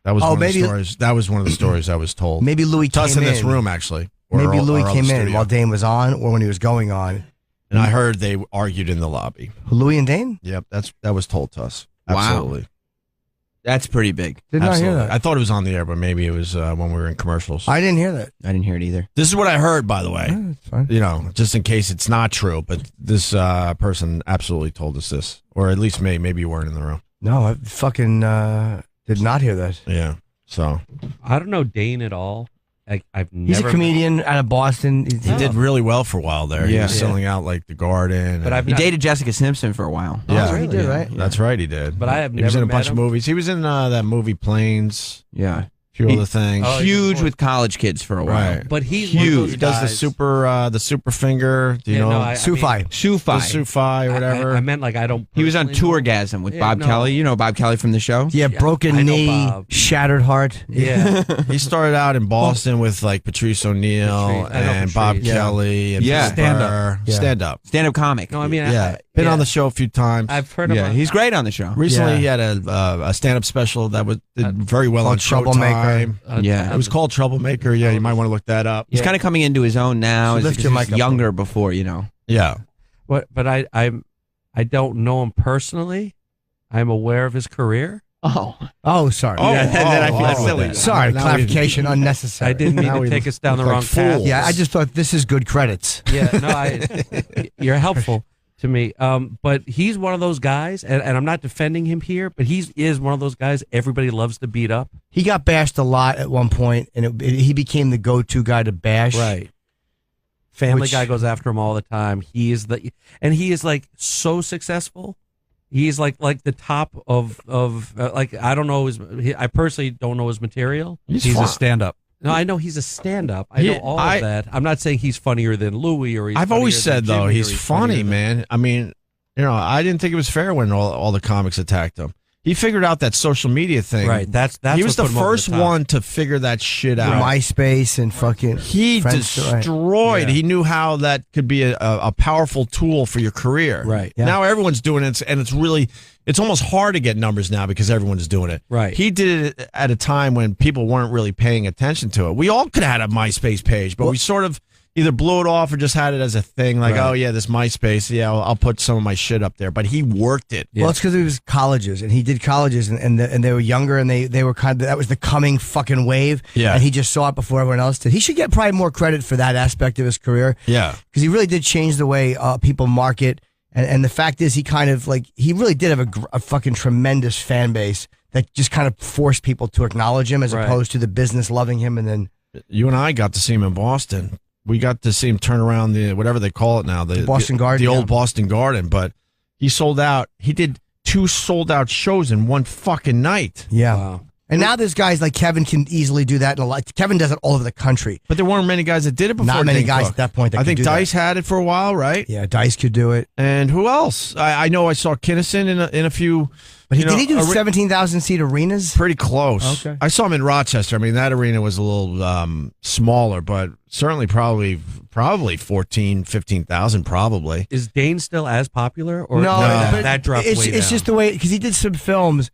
That was one of the stories. That was one of the stories I was told. Maybe Louis to us came in this room, actually. Maybe Or Louis our came other in studio. while Dane was on, or when he was going on. And I heard they argued in the lobby. Louis and Dane? Yep, that was told to us. Wow. Absolutely. That's pretty big. Did not hear that. I thought it was on the air, but maybe it was when we were in commercials. I didn't hear that. I didn't hear it either. This is what I heard, by the way. That's fine. Just in case it's not true, but this person absolutely told us this, or at least maybe you weren't in the room. No, I fucking did not hear that. Yeah. So I don't know Dane at all. I've never. He's a comedian out of Boston. he did really well for a while there. He Yeah. was selling out like the Garden. But and- He dated Jessica Simpson for a while. yeah, he did, right? That's right, he did. But I have He was in never a met bunch him. of movies. He was in that movie Planes. Yeah. A few other things. Huge with college kids for a while. Right. But he's Huge. one of those He does the super finger. Do you know Sufi. The Sufi or whatever? I meant like I don't. He was on personally know. Tourgasm with Bob Kelly. You know Bob Kelly from the show? Yeah, broken I know knee, Bob. shattered heart. Yeah. He started out in Boston with like Patrice O'Neal Patrice. I know and Bob Patrice. Kelly and Yeah. Stand-up. Yeah. Stand-up. Stand-up comic. No, I mean, Yeah. Been on the show a few times. I've heard of Yeah, him. he's great on the show. Recently, Yeah. he had a stand-up special that did very well on called Troublemaker. Showtime. Yeah. It was called Troublemaker. Yeah, you might want to look that up. He's kind of coming into his own now. So Is lift because your he mic was up. younger before, you know. Yeah. But I don't know him personally. I'm aware of his career. Oh, sorry. then I feel oh, silly. okay. Sorry, Now clarification unnecessary. I didn't mean Now to we take us down the look wrong like path. fools. Yeah, I just thought this is good credits. Yeah, no, you're helpful to me. But he's one of those guys, and I'm not defending him here, but he is one of those guys everybody loves to beat up. He got bashed a lot at one point, and he became the go-to guy to bash. Right. Family Which- Guy goes after him all the time. He is like so successful. He's like the top of like I don't know I personally don't know his material. He's a stand-up. No, I know he's a stand-up. I know all of that. I'm not saying he's funnier than Louis or I've always said though he's funny, funnier than- man. I mean, I didn't think it was fair when all the comics attacked him. He figured out that social media thing. Right. That's he was what the put him over first top. one to figure that shit out. MySpace and fucking. He Friends, destroyed. Yeah. He knew how that could be a powerful tool for your career. Right. Yeah. Now everyone's doing it, and it's almost hard to get numbers now because everyone's doing it. Right. He did it at a time when people weren't really paying attention to it. We all could have had a MySpace page, but we sort of either blew it off or just had it as a thing. Like, Right. oh yeah, this MySpace. Yeah, I'll put some of my shit up there. But he worked it. Well, it's because it was colleges, and he did colleges, and they were younger, and they were kind of, that was the coming fucking wave. Yeah. And he just saw it before everyone else did. He should get probably more credit for that aspect of his career. Yeah. Because he really did change the way people market. And the fact is, he really did have a fucking tremendous fan base that just kind of forced people to acknowledge him as Right. opposed to the business loving him. And then You and I got to see him in Boston. We got to see him turn around the whatever they call it now, the Boston Garden, the old yeah. Boston Garden. But he sold out. He did 2 sold out shows in one fucking night. yeah. Wow. And now there's guys like Kevin can easily do that. Kevin does it all over the country. But there weren't many guys that did it before. Not many Dane guys Cook. at that point that I could think do that. Dice had it for a while, right? Yeah, Dice could do it. And who else? I know I saw Kinnison in a few. But you know, did he do 17,000 seat arenas? Pretty close. Okay. I saw him in Rochester. I mean, that arena was a little smaller, but certainly probably 14, 15,000 probably. Is Dane still as popular, or No, but that dropped it's, way it's down? just the way, because he did some films,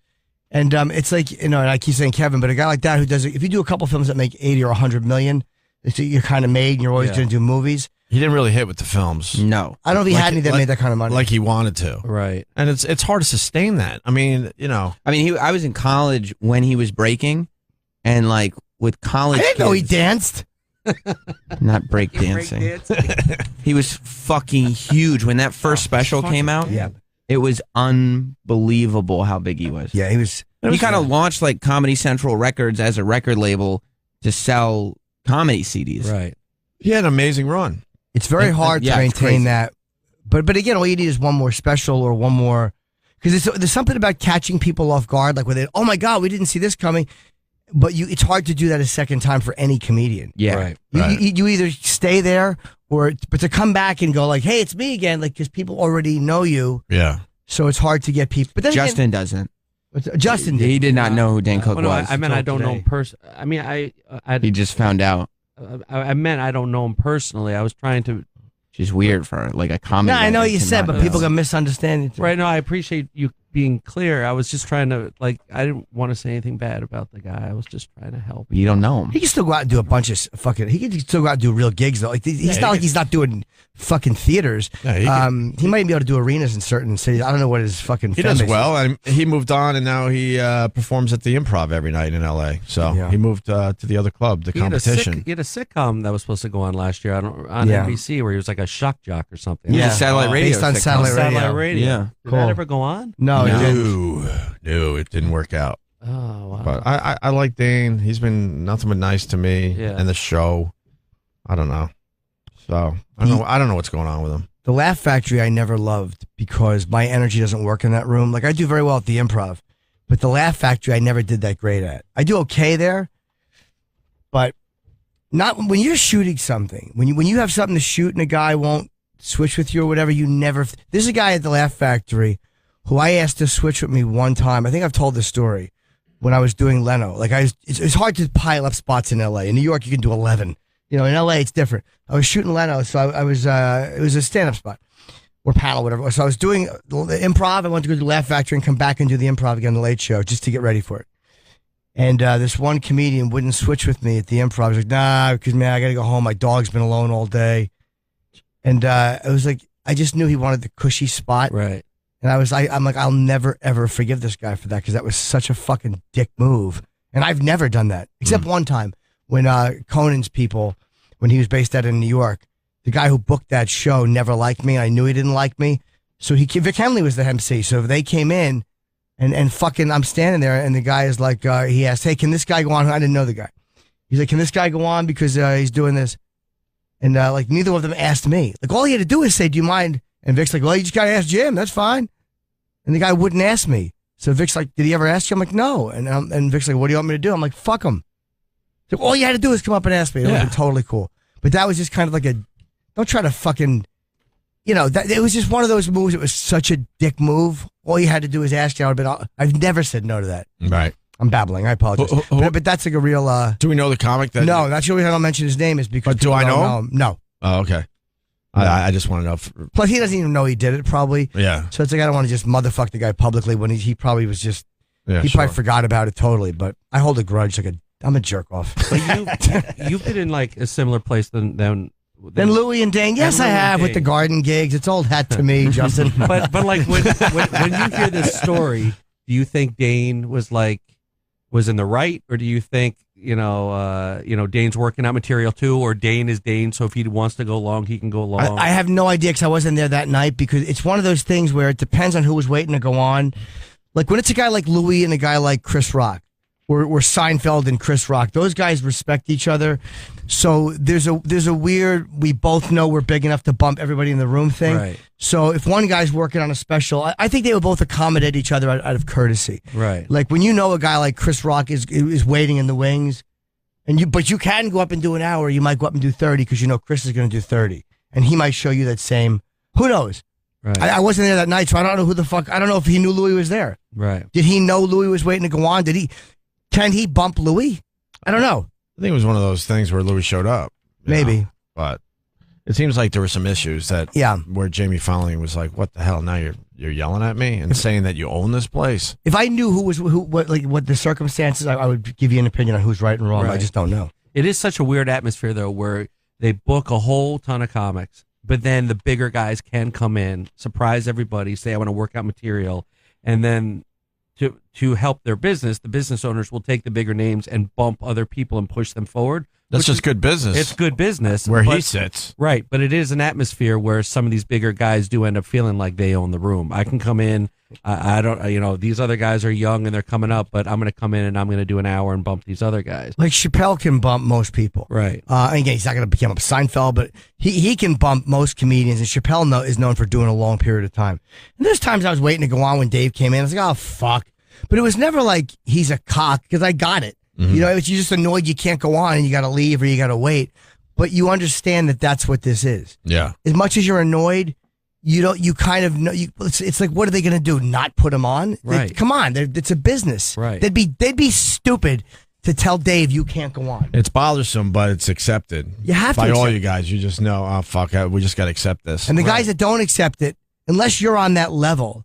and it's like, and I keep saying Kevin, but a guy like that who does it, if you do a couple films that make 80 or 100 million, you're kind of made, and you're always Yeah. going to do movies. He didn't really hit with the films. No. I don't know if he had any that made that kind of money. Like he wanted to. Right. And it's hard to sustain that. I mean, I mean, I was in college when he was breaking, and like with college I didn't know he kids- danced. Not break dancing. He was fucking huge when that first special came out. Yeah. It was unbelievable how big he was. Yeah, he was. He kind of launched like Comedy Central Records as a record label to sell comedy CDs. Right. he had an amazing run. It's very hard yeah, to it's maintain crazy. that. But again, all you need is one more special or one more, because there's something about catching people off guard, like when they, oh my God, we didn't see this coming. But it's hard to do that a second time for any comedian. Yeah. Right. You either stay there but to come back and go like, hey, it's me again, like, because people already know you. Yeah. So it's hard to get people. But then Justin doesn't. Justin did. He did not know who Dan Cook Well, no, was. I meant I don't know him today. personally. I mean, He just found out. I meant I don't know him personally. I was trying to. Which is weird for like a comedy. No, I know guy you to said, not but know. people can misunderstand it. Right. No, I appreciate you being clear. I was just trying to I didn't want to say anything bad about the guy. I was just trying to help. You don't know him. He can still go out and do a bunch of fucking. He can still go out and do real gigs though. Like he's not like he's not doing fucking theaters. Yeah, he might be able to do arenas in certain cities. I don't know what his fucking. He fan does base is. well, and he moved on, and now he performs at the Improv every night in L.A. So Yeah. he moved to the other club, the He had, competition. he had a sitcom that was supposed to go on last year on Yeah. NBC where he was like a shock jock or something. He was a satellite radio. based on sitcom. satellite radio. Satellite radio. Yeah. Did Cool. that ever go on? No, it didn't. No, it didn't work out. Oh wow. But I like Dane. He's been nothing but nice to me Yeah. and the show. I don't know. So I don't know what's going on with him. The Laugh Factory I never loved because my energy doesn't work in that room. Like I do very well at the Improv, but the Laugh Factory I never did that great at. I do okay there, but not when you're shooting something. When you have something to shoot and a guy won't switch with you or whatever, you never. There's a guy at the Laugh Factory who I asked to switch with me one time. I think I've told this story when I was doing Leno. Like it's hard to pile up spots in L.A. In New York, you can do 11. In L.A. it's different. I was shooting Leno, so I was. It was a stand-up spot or panel, whatever. So I was doing the improv. I went to go to the Laugh Factory and come back and do the improv again, the Late Show, just to get ready for it. And this one comedian wouldn't switch with me at the improv. I was like, nah, because, man, I got to go home. My dog's been alone all day. And it was like, I just knew he wanted the cushy spot. Right. And I'm like, I'll never, ever forgive this guy for that because that was such a fucking dick move. And I've never done that, except one time when Conan's people, when he was based out in New York, the guy who booked that show never liked me. I knew he didn't like me. So Vic Henley was the MC. So they came in. And fucking, I'm standing there, and the guy is like, he asked, hey, can this guy go on? I didn't know the guy. He's like, can this guy go on because he's doing this? And like, neither of them asked me. Like, all he had to do is say, do you mind? And Vic's like, well, you just got to ask Jim. That's fine. And the guy wouldn't ask me. So Vic's like, did he ever ask you? I'm like, no. And Vic's like, what do you want me to do? I'm like, fuck him. So all you had to do is come up and ask me. It would have been totally cool. But that was just kind of like don't try to fucking, it was just one of those moves. It was such a dick move. All you had to do is ask you. I've never said no to that. Right. I'm babbling. I apologize. But that's like a real. Do we know the comic? No, that's the only reason I don't mention his name is because. But do I know him? No. Oh, okay. I just want to know. Plus, he doesn't even know he did it, probably. Yeah. So it's like I don't want to just motherfuck the guy publicly when he probably was just. Yeah, he probably forgot about it totally. But I hold a grudge. I'm a jerk off. But you've been in like a similar place than Louie and Dane. Yes, I have with the garden gigs. It's old hat to me, Justin. But like when you hear this story, do you think Dane was in the right, or do you think Dane's working out material too, or Dane is Dane, so if he wants to go along, he can go along? I have no idea because I wasn't there that night because it's one of those things where it depends on who was waiting to go on. Like when it's a guy like Louie and a guy like Chris Rock. Or Seinfeld and Chris Rock. Those guys respect each other. So there's a weird, we both know we're big enough to bump everybody in the room thing. Right. So if one guy's working on a special, I think they would both accommodate each other out of courtesy. Right. Like when a guy like Chris Rock is waiting in the wings, but you can go up and do an hour, you might go up and do 30 because Chris is going to do 30. And he might show you that same, who knows? Right. I wasn't there that night, so I don't know I don't know if he knew Louie was there. Right. Did he know Louie was waiting to go on? Can he bump Louie? I don't know. I think it was one of those things where Louis showed up. Maybe. But it seems like there were some issues where Jamie Fallon was like, what the hell? Now you're yelling at me and saying that you own this place. If I knew what the circumstances, I would give you an opinion on who's right and wrong. Right. I just don't know. It is such a weird atmosphere, though, where they book a whole ton of comics, but then the bigger guys can come in, surprise everybody, say, I want to work out material, and then to help their business, the business owners will take the bigger names and bump other people and push them forward. That's just good business. It's good business. Where he sits. Right, but it is an atmosphere where some of these bigger guys do end up feeling like they own the room. I can come in, I don't, these other guys are young and they're coming up, but I'm going to come in and I'm going to do an hour and bump these other guys. Like Chappelle can bump most people. Right. Again, he's not going to become a Seinfeld, but he can bump most comedians, and Chappelle is known for doing a long period of time. And there's times I was waiting to go on when Dave came in. I was like, oh, fuck. But it was never like he's a cock because I got it. Mm-hmm. You're just annoyed you can't go on and you got to leave or you got to wait. But you understand that that's what this is. Yeah. As much as you're annoyed, you kind of know. It's like, what are they going to do? Not put him on? Right. Come on, it's a business. Right. They'd be stupid to tell Dave you can't go on. It's bothersome, but it's accepted. You have to by all accept you guys. You just know, oh fuck, we just got to accept this. And the guys that don't accept it, unless you're on that level,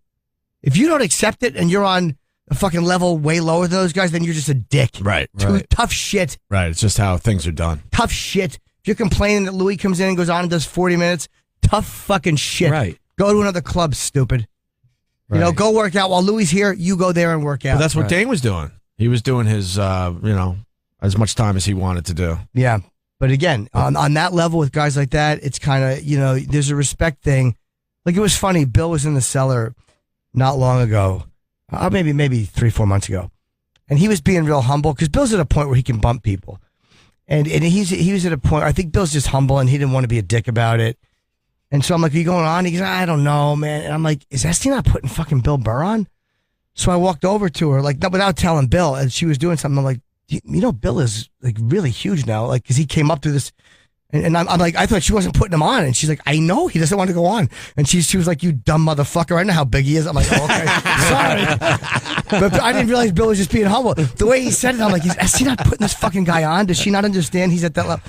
if you don't accept it and you're on a fucking level way lower than those guys, then you're just a dick. Right. Tough shit. Right. It's just how things are done. Tough shit. If you're complaining that Louis comes in and goes on and does 40 minutes, tough fucking shit. Right. Go to another club, stupid. Right. Go work out. While Louis here, you go there and work out. But that's what Dane was doing. He was doing his, as much time as he wanted to do. Yeah. But again, on that level with guys like that, it's kind of, there's a respect thing. Like, it was funny. Bill was in the cellar not long ago. Maybe 3-4 months ago, and he was being real humble because Bill's at a point where he can bump people, and he was at a point. I think Bill's just humble and he didn't want to be a dick about it, and so I'm like, "Are you going on?" He goes, "I don't know, man." And I'm like, "Is Esty not putting fucking Bill Burr on?" So I walked over to her, without telling Bill, and she was doing something. I'm like, Bill is like really huge now, like because he came up through this, and I'm like, I thought she wasn't putting him on, and she's like, I know he doesn't want to go on, and she was like, you dumb motherfucker, I know how big he is. I'm like, oh, okay, sorry, but I didn't realize Bill was just being humble. The way he said it, I'm like, is he not putting this fucking guy on? Does she not understand he's at that level?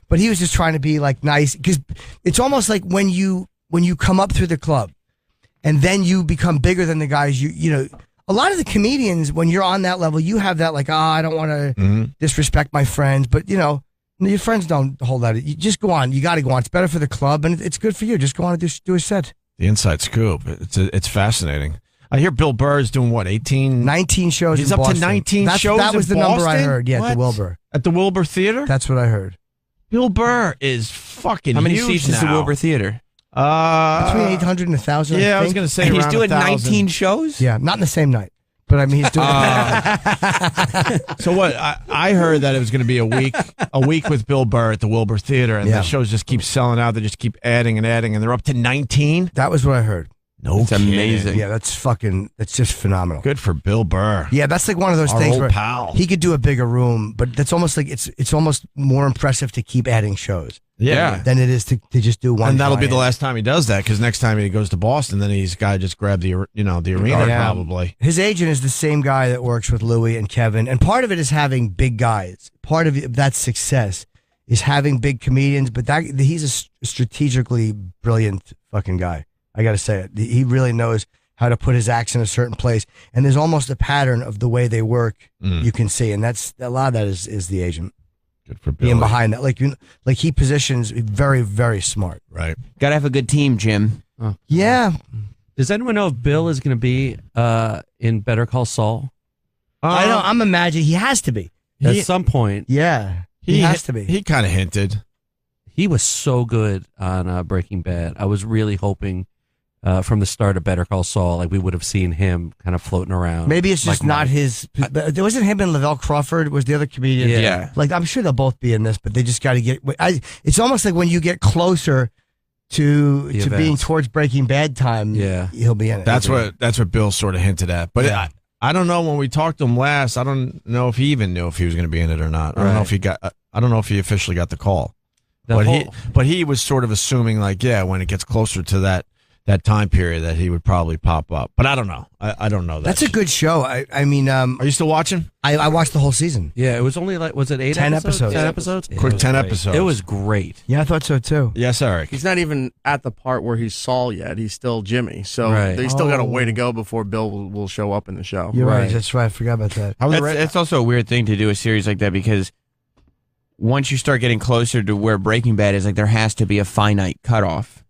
But he was just trying to be like nice, because it's almost like when you come up through the club, and then you become bigger than the guys. You know, a lot of the comedians, when you're on that level, you have that like, I don't want to disrespect my friends, but your friends don't hold that. You just go on. You got to go on. It's better for the club, and it's good for you. Just go on and do a set. The inside scoop. It's fascinating. I hear Bill Burr is doing what, 19 shows. He's in up Boston. to 19 shows. That was in the number I Boston? heard. Yeah, What? at the Wilbur. At the Wilbur Theater? That's what I heard. Bill Burr is fucking How many huge seats is the now. Wilbur Theater? Between 800 and 1,000. Yeah, I was think. going to say And he's around doing 1,000. 19 shows? Yeah, not in the same night. But I mean, he's doing So what? I heard that it was going to be a week with Bill Burr at the Wilbur Theater, and the shows just keep selling out. They just keep adding and adding, and they're up to 19. That was what I heard. No, it's amazing. Yeah, that's just phenomenal. Good for Bill Burr. Yeah, that's like one of those Our things old where pal. he could do a bigger room, but that's almost like it's almost more impressive to keep adding shows. Yeah. Than it is to just do one. And that'll be the giant. last time he does that, because next time he goes to Boston, then he's got to just grab the arena probably. His agent is the same guy that works with Louis and Kevin, and part of it is having big guys. Part of that success is having big comedians, but he's a strategically brilliant fucking guy. I got to say it. He really knows how to put his acts in a certain place, and there's almost a pattern of the way they work. You can see, and that's a lot of that is the agent. Good for Bill. Being behind that, like he positions very, very smart. Right. Got to have a good team, Jim. Yeah. Does anyone know if Bill is going to be in Better Call Saul? I know. I'm imagining he has to be At some point. Yeah, he has to be. He kind of hinted. He was so good on Breaking Bad. I was really hoping from the start of Better Call Saul, like we would have seen him kind of floating around. Maybe it's just like not Mike. his. There wasn't him and Lavelle Crawford. Was the other comedian? Yeah. Like I'm sure they'll both be in this, but they just got to get. It's almost like when you get closer to The being events. towards Breaking Bad time. Yeah. he'll be in it. That's what Bill sort of hinted at. But I don't know. When we talked to him last, I don't know if he even knew if he was going to be in it or not. I don't know if he got. I don't know if he officially got the call. But he was sort of assuming, like, when it gets closer to that time period, that he would probably pop up. But I don't know. I don't know that. That's a good show. I mean, Are you still watching? I watched the whole season. Yeah, it was only was it 8 10 episodes? episodes. 10 episodes? Quick 10 episodes. It was great. Yeah, I thought so too. Yes, Eric. He's not even at the part where he's Saul yet. He's still Jimmy. So Right. they still got a way to go before Bill will show up in the show. You're right. Right. That's right. I forgot about that. It's also a weird thing to do a series like that, because once you start getting closer to where Breaking Bad is, like there has to be a finite cutoff.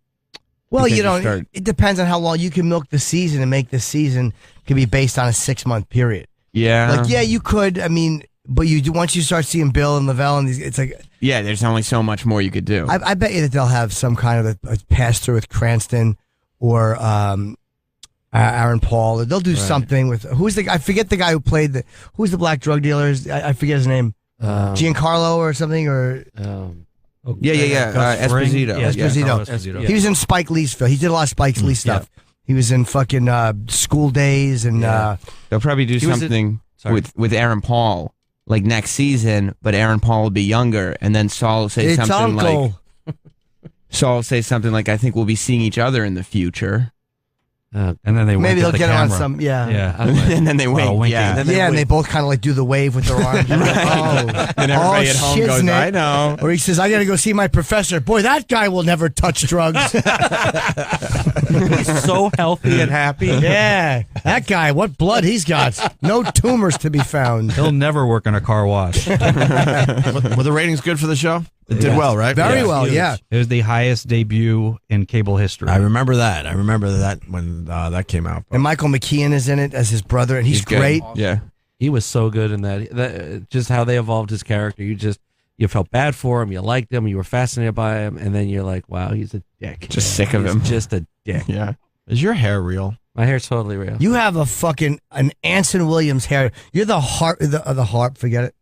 Well, Because it depends on how long you can milk the season and make the season can be based on a 6-month period. Yeah. Like, yeah, you could. I mean, but you do once you start seeing Bill and Lavelle and these, it's like Yeah, there's only so much more you could do. I bet you that they'll have some kind of a pass through with Cranston or Aaron Paul. They'll do something with I forget the guy who played who's the black drug dealer. I forget his name. Giancarlo or something or. Esposito. Yeah, Esposito. Carl Esposito. He was in Spike Lee's film. He did a lot of Spike Lee stuff. He was in fucking School Days and They'll probably do something with Aaron Paul like next season, but Aaron Paul will be younger, and then Saul will say it's something Uncle. like, "I think we'll be seeing each other in the future." And then they Maybe wink they'll at the get him on camera. some and then they wink. winking. Yeah, and they both kind of like do the wave with their arms. And everybody at home goes, shiznit. "I know." Or he says, "I got to go see my professor." Boy, that guy will never touch drugs. He's so healthy and happy. Yeah, that guy. What blood he's got? No tumors to be found. He'll never work in a car wash. Were the ratings good for the show? It did well, right? Very well, huge. yeah. It was the highest debut in cable history. I remember that. When that came out. And Michael McKean is in it as his brother, and he's good. great. Yeah. He was so good in that. Just how they evolved his character. You felt bad for him. You liked him. You were fascinated by him. And then you're like, wow, he's a dick. Just sick of him. He's just a dick. Yeah. Is your hair real? My hair's totally real. You have an Anson Williams hair. You're the harp. Forget it.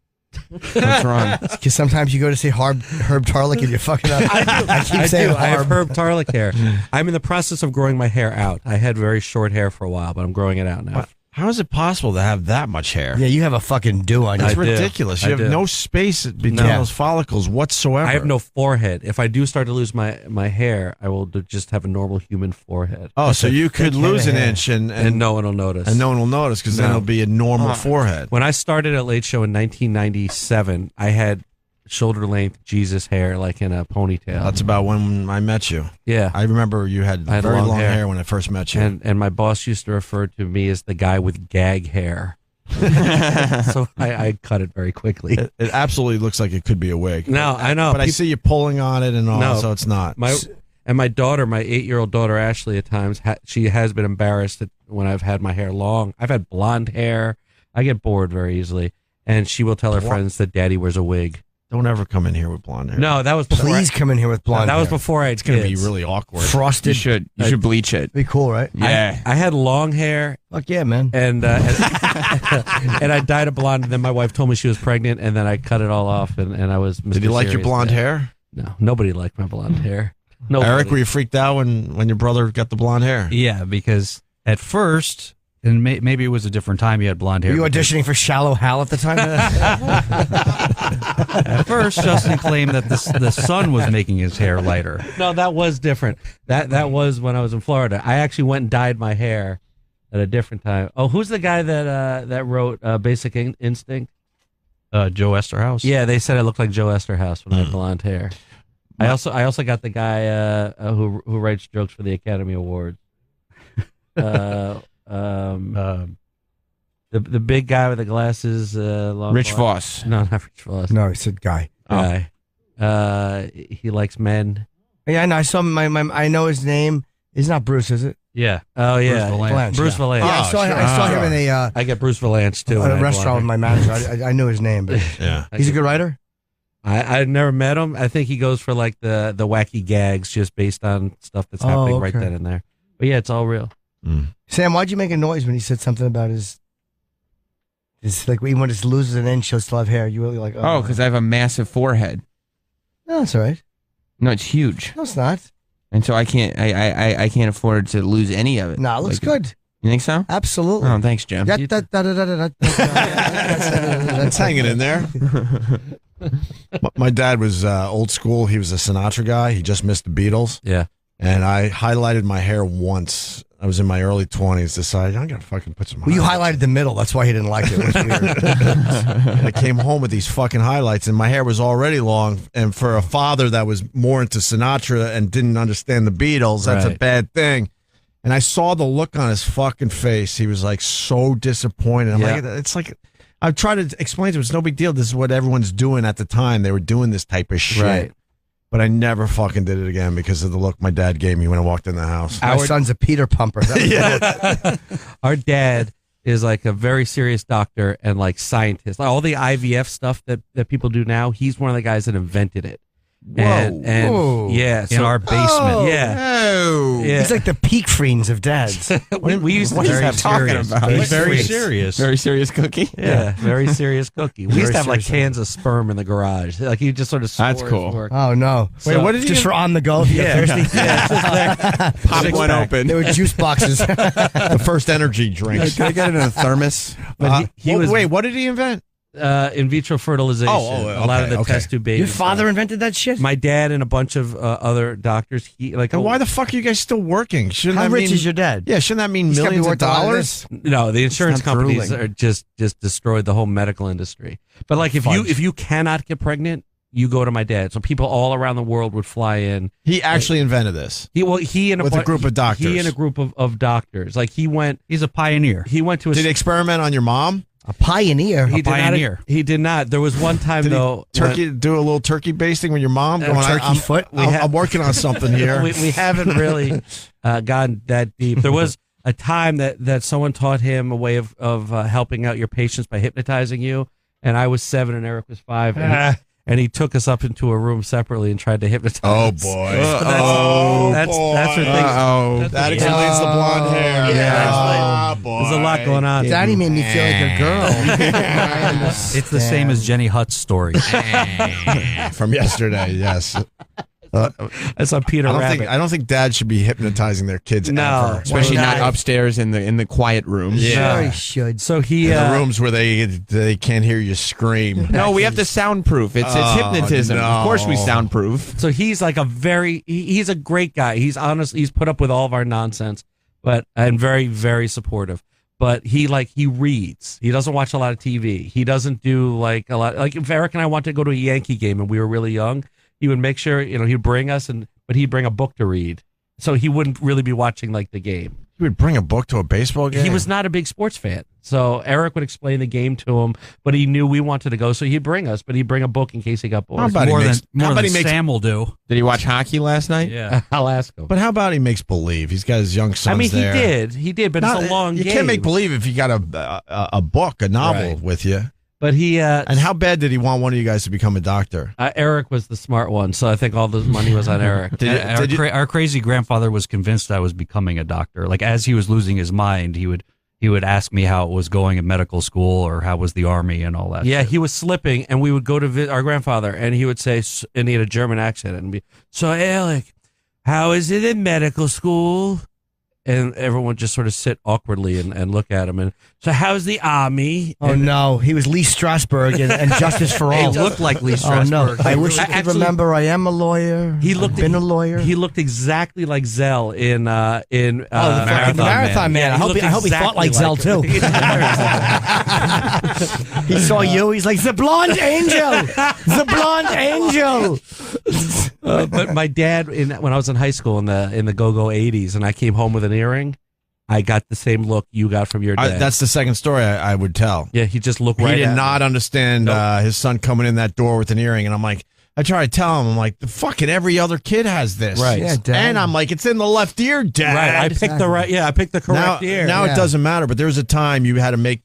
What's wrong? Because sometimes you go to say Herb Tarlick and you're fucking up. I keep saying I have Harb. Herb Tarlick hair. I'm in the process of growing my hair out. I had very short hair for a while, but I'm growing it out now. How is it possible to have that much hair? Yeah, you have a fucking do on you. It's I do. ridiculous. I You have do. no space between No. those follicles whatsoever. I have no forehead. If I do start to lose my hair, I will just have a normal human forehead. Oh, so you could lose an inch and no one will notice. and no one will notice because then No. it'll be a normal forehead. When I started at Late Show in 1997, I had shoulder length Jesus hair, like in a ponytail. That's about when I met you. Yeah. I remember you had I had very long long hair. hair. when I first met you. And my boss used to refer to me as the guy with gag hair. So I cut it very quickly. It absolutely looks like it could be a wig. No, I know. But I see you pulling on it and all, No. so it's not. My daughter, my 8-year-old daughter Ashley, at times she has been embarrassed when I've had my hair long. I've had blonde hair. I get bored very easily, and she will tell her friends that Daddy wears a wig. Don't ever come in here with blonde hair. No, that was before. Please come in here with blonde That was hair. before I had It's going to be kids. really awkward. Frosted. You should bleach it. Be cool, right? Yeah. I had long hair, Fuck yeah, man. and and I dyed it blonde. And then my wife told me she was pregnant, and then I cut it all off, and I was. Did you like your Mysterious blonde Dad. hair? No, nobody liked my blonde hair. No, Eric, were you freaked out when your brother got the blonde hair? Yeah, because at first, and maybe it was a different time, you had blonde hair. Were you auditioning for Shallow Hal at the time? At first, Justin claimed that the sun was making his hair lighter. No, that was different. That was when I was in Florida. I actually went and dyed my hair at a different time. Oh, who's the guy that wrote Basic Instinct? Joe Esterhaus. Yeah, they said I looked like Joe Esterhaus when I had blonde hair. I also got the guy who writes jokes for the Academy Awards. The big guy with the glasses. Rich Voss. No, not Rich Voss. No, he said guy. Guy. He likes men. Yeah, I know. I saw I know his name. It's not Bruce, is it? Yeah. Oh yeah, Valanche, Bruce yeah. Valanche. Yeah, I saw him in a I get Bruce Valanche too. when I a had restaurant with blonde my manager. I knew his name, but Yeah. he's a good writer. I never met him. I think he goes for like the wacky gags just based on stuff that's happening right okay. then and there. But yeah, it's all real. Sam, why'd you make a noise when he said something about his like even when he loses an inch, he'll still have hair? You really like? Oh, because I have a massive forehead. No, that's all right. No, it's huge, No, it's not. and so I can't. I can't afford to lose any of it. No, it looks Like, good. You think so? Absolutely. Oh, thanks, Jim. It's hanging in there. My dad was old school. He was a Sinatra guy. He just missed the Beatles. Yeah. And I highlighted my hair once. I was in my early 20s. Decided I'm gonna fucking put some. Well, you highlights. highlighted the middle. That's why he didn't like it. It was weird. And I came home with these fucking highlights, and my hair was already long. And for a father that was more into Sinatra and didn't understand the Beatles, that's a Right. bad thing. And I saw the look on his fucking face. He was like so disappointed. I'm Yeah. like, it's like, I've tried to explain to him, it's no big deal. This is what everyone's doing at the time. They were doing this type of shit. Right. But I never fucking did it again because of the look my dad gave me when I walked in the house. My son's a Peter Pumper. That was Our dad is like a very serious doctor and like scientist. Like all the IVF stuff that people do now, he's one of the guys that invented it. And Whoa. yeah, In our basement. Oh. yeah, Oh. yeah. He's like the peak friends of dads. we used to What have is he talking serious- about? very Very serious. serious. Very serious cookie. Yeah, very serious cookie. We used Very to have like serious. cans of sperm in the garage. Like he just sort of That's swore cool. his work. Oh no! Wait, what did he Just for on the go? If you get thirsty. Pop one open. They were juice boxes. The first energy drink. Can I get it in a thermos? But he was wait, what did he invent? in vitro fertilization. A lot of the test tube babies. Your father invented that shit. My dad and a bunch of other doctors. He like. And why the fuck are you guys still working? Shouldn't How that rich mean, is your dad? Yeah, shouldn't that mean He's gotta be millions of worth a lot of dollars? No, the insurance It's not companies drooling. are just destroyed the whole medical industry. But like if you cannot get pregnant, you go to my dad. So people all around the world would fly in. He actually invented this. He and With a group of doctors. He and a group of doctors. Like He's a pioneer. he went to a Did he experiment on your mom? A pioneer. he did pioneer. Not, he did not. There was one time Did though. he do a little turkey basting with your mom? Going, turkey foot? I'm working on something here. we haven't really gone that deep. There was a time that someone taught him a way of helping out your patients by hypnotizing you, and I was 7 and Eric was 5, and he took us up into a room separately and tried to hypnotize. Oh boy! That's where things. That explains the blonde hair. Yeah, boy. There's a lot going on. Daddy made me feel like a girl. It's the same as Jenny Hutt's story. From yesterday. Yes. I saw Peter Rabbit. I don't think dads should be hypnotizing their kids. No. ever. Especially not upstairs in the quiet rooms. Yeah. Sure he should. So he In the rooms where they can't hear you scream. No, we have to soundproof. It's hypnotism. no. Of course we soundproof. So he's like he's a great guy. He's honest. He's put up with all of our nonsense, and very, very supportive. But he reads. He doesn't watch a lot of TV. He doesn't do like a lot. Like if Eric and I wanted to go to a Yankee game and we were really young, he would make sure he'd bring us but he'd bring a book to read. So he wouldn't really be watching like the game. He would bring a book to a baseball game. He was not a big sports fan. So Eric would explain the game to him, but he knew we wanted to go, so he'd bring us, but he'd bring a book in case he got bored. More than Sam will do. Did he watch hockey last night? Yeah. I'll ask him. But how about he makes believe? He's got his young sons there. He did, but it's a long You game. can't make believe if you got a book, a novel with you. But he and how bad did he want one of you guys to become a doctor? Eric was the smart one, so I think all the money was on Eric. Our crazy grandfather was convinced I was becoming a doctor. Like as he was losing his mind, he would ask me how it was going in medical school or how was the army and all that. Yeah, shit. he was slipping, and we would go to visit our grandfather, and he would say, and he had a German accent, and be, so Alec, how is it in medical school? And everyone would just sort of sit awkwardly and look at him. And so, how's the army? Oh, no. He was Lee Strasberg and Justice for All. He looked like Lee Oh, no. Strasberg. I wish I could remember I am a lawyer. I've been a lawyer. He looked exactly like Zell in Marathon Man. I hope he thought like Zell, too. He saw you. He's like, the blonde angel. The blonde angel. But my dad, when I was in high school in the go-go 80s, and I came home with an earring, I got the same look you got from your dad. That's the second story I would tell. Yeah, he just looked right He did at not understand his son coming in that door with an earring, and I'm like, I try to tell him, I'm like, fucking every other kid has this. Right. Yeah, Dad. And I'm like, it's in the left ear, Dad. Right, I picked the correct ear. Now it doesn't matter, but there was a time you had to make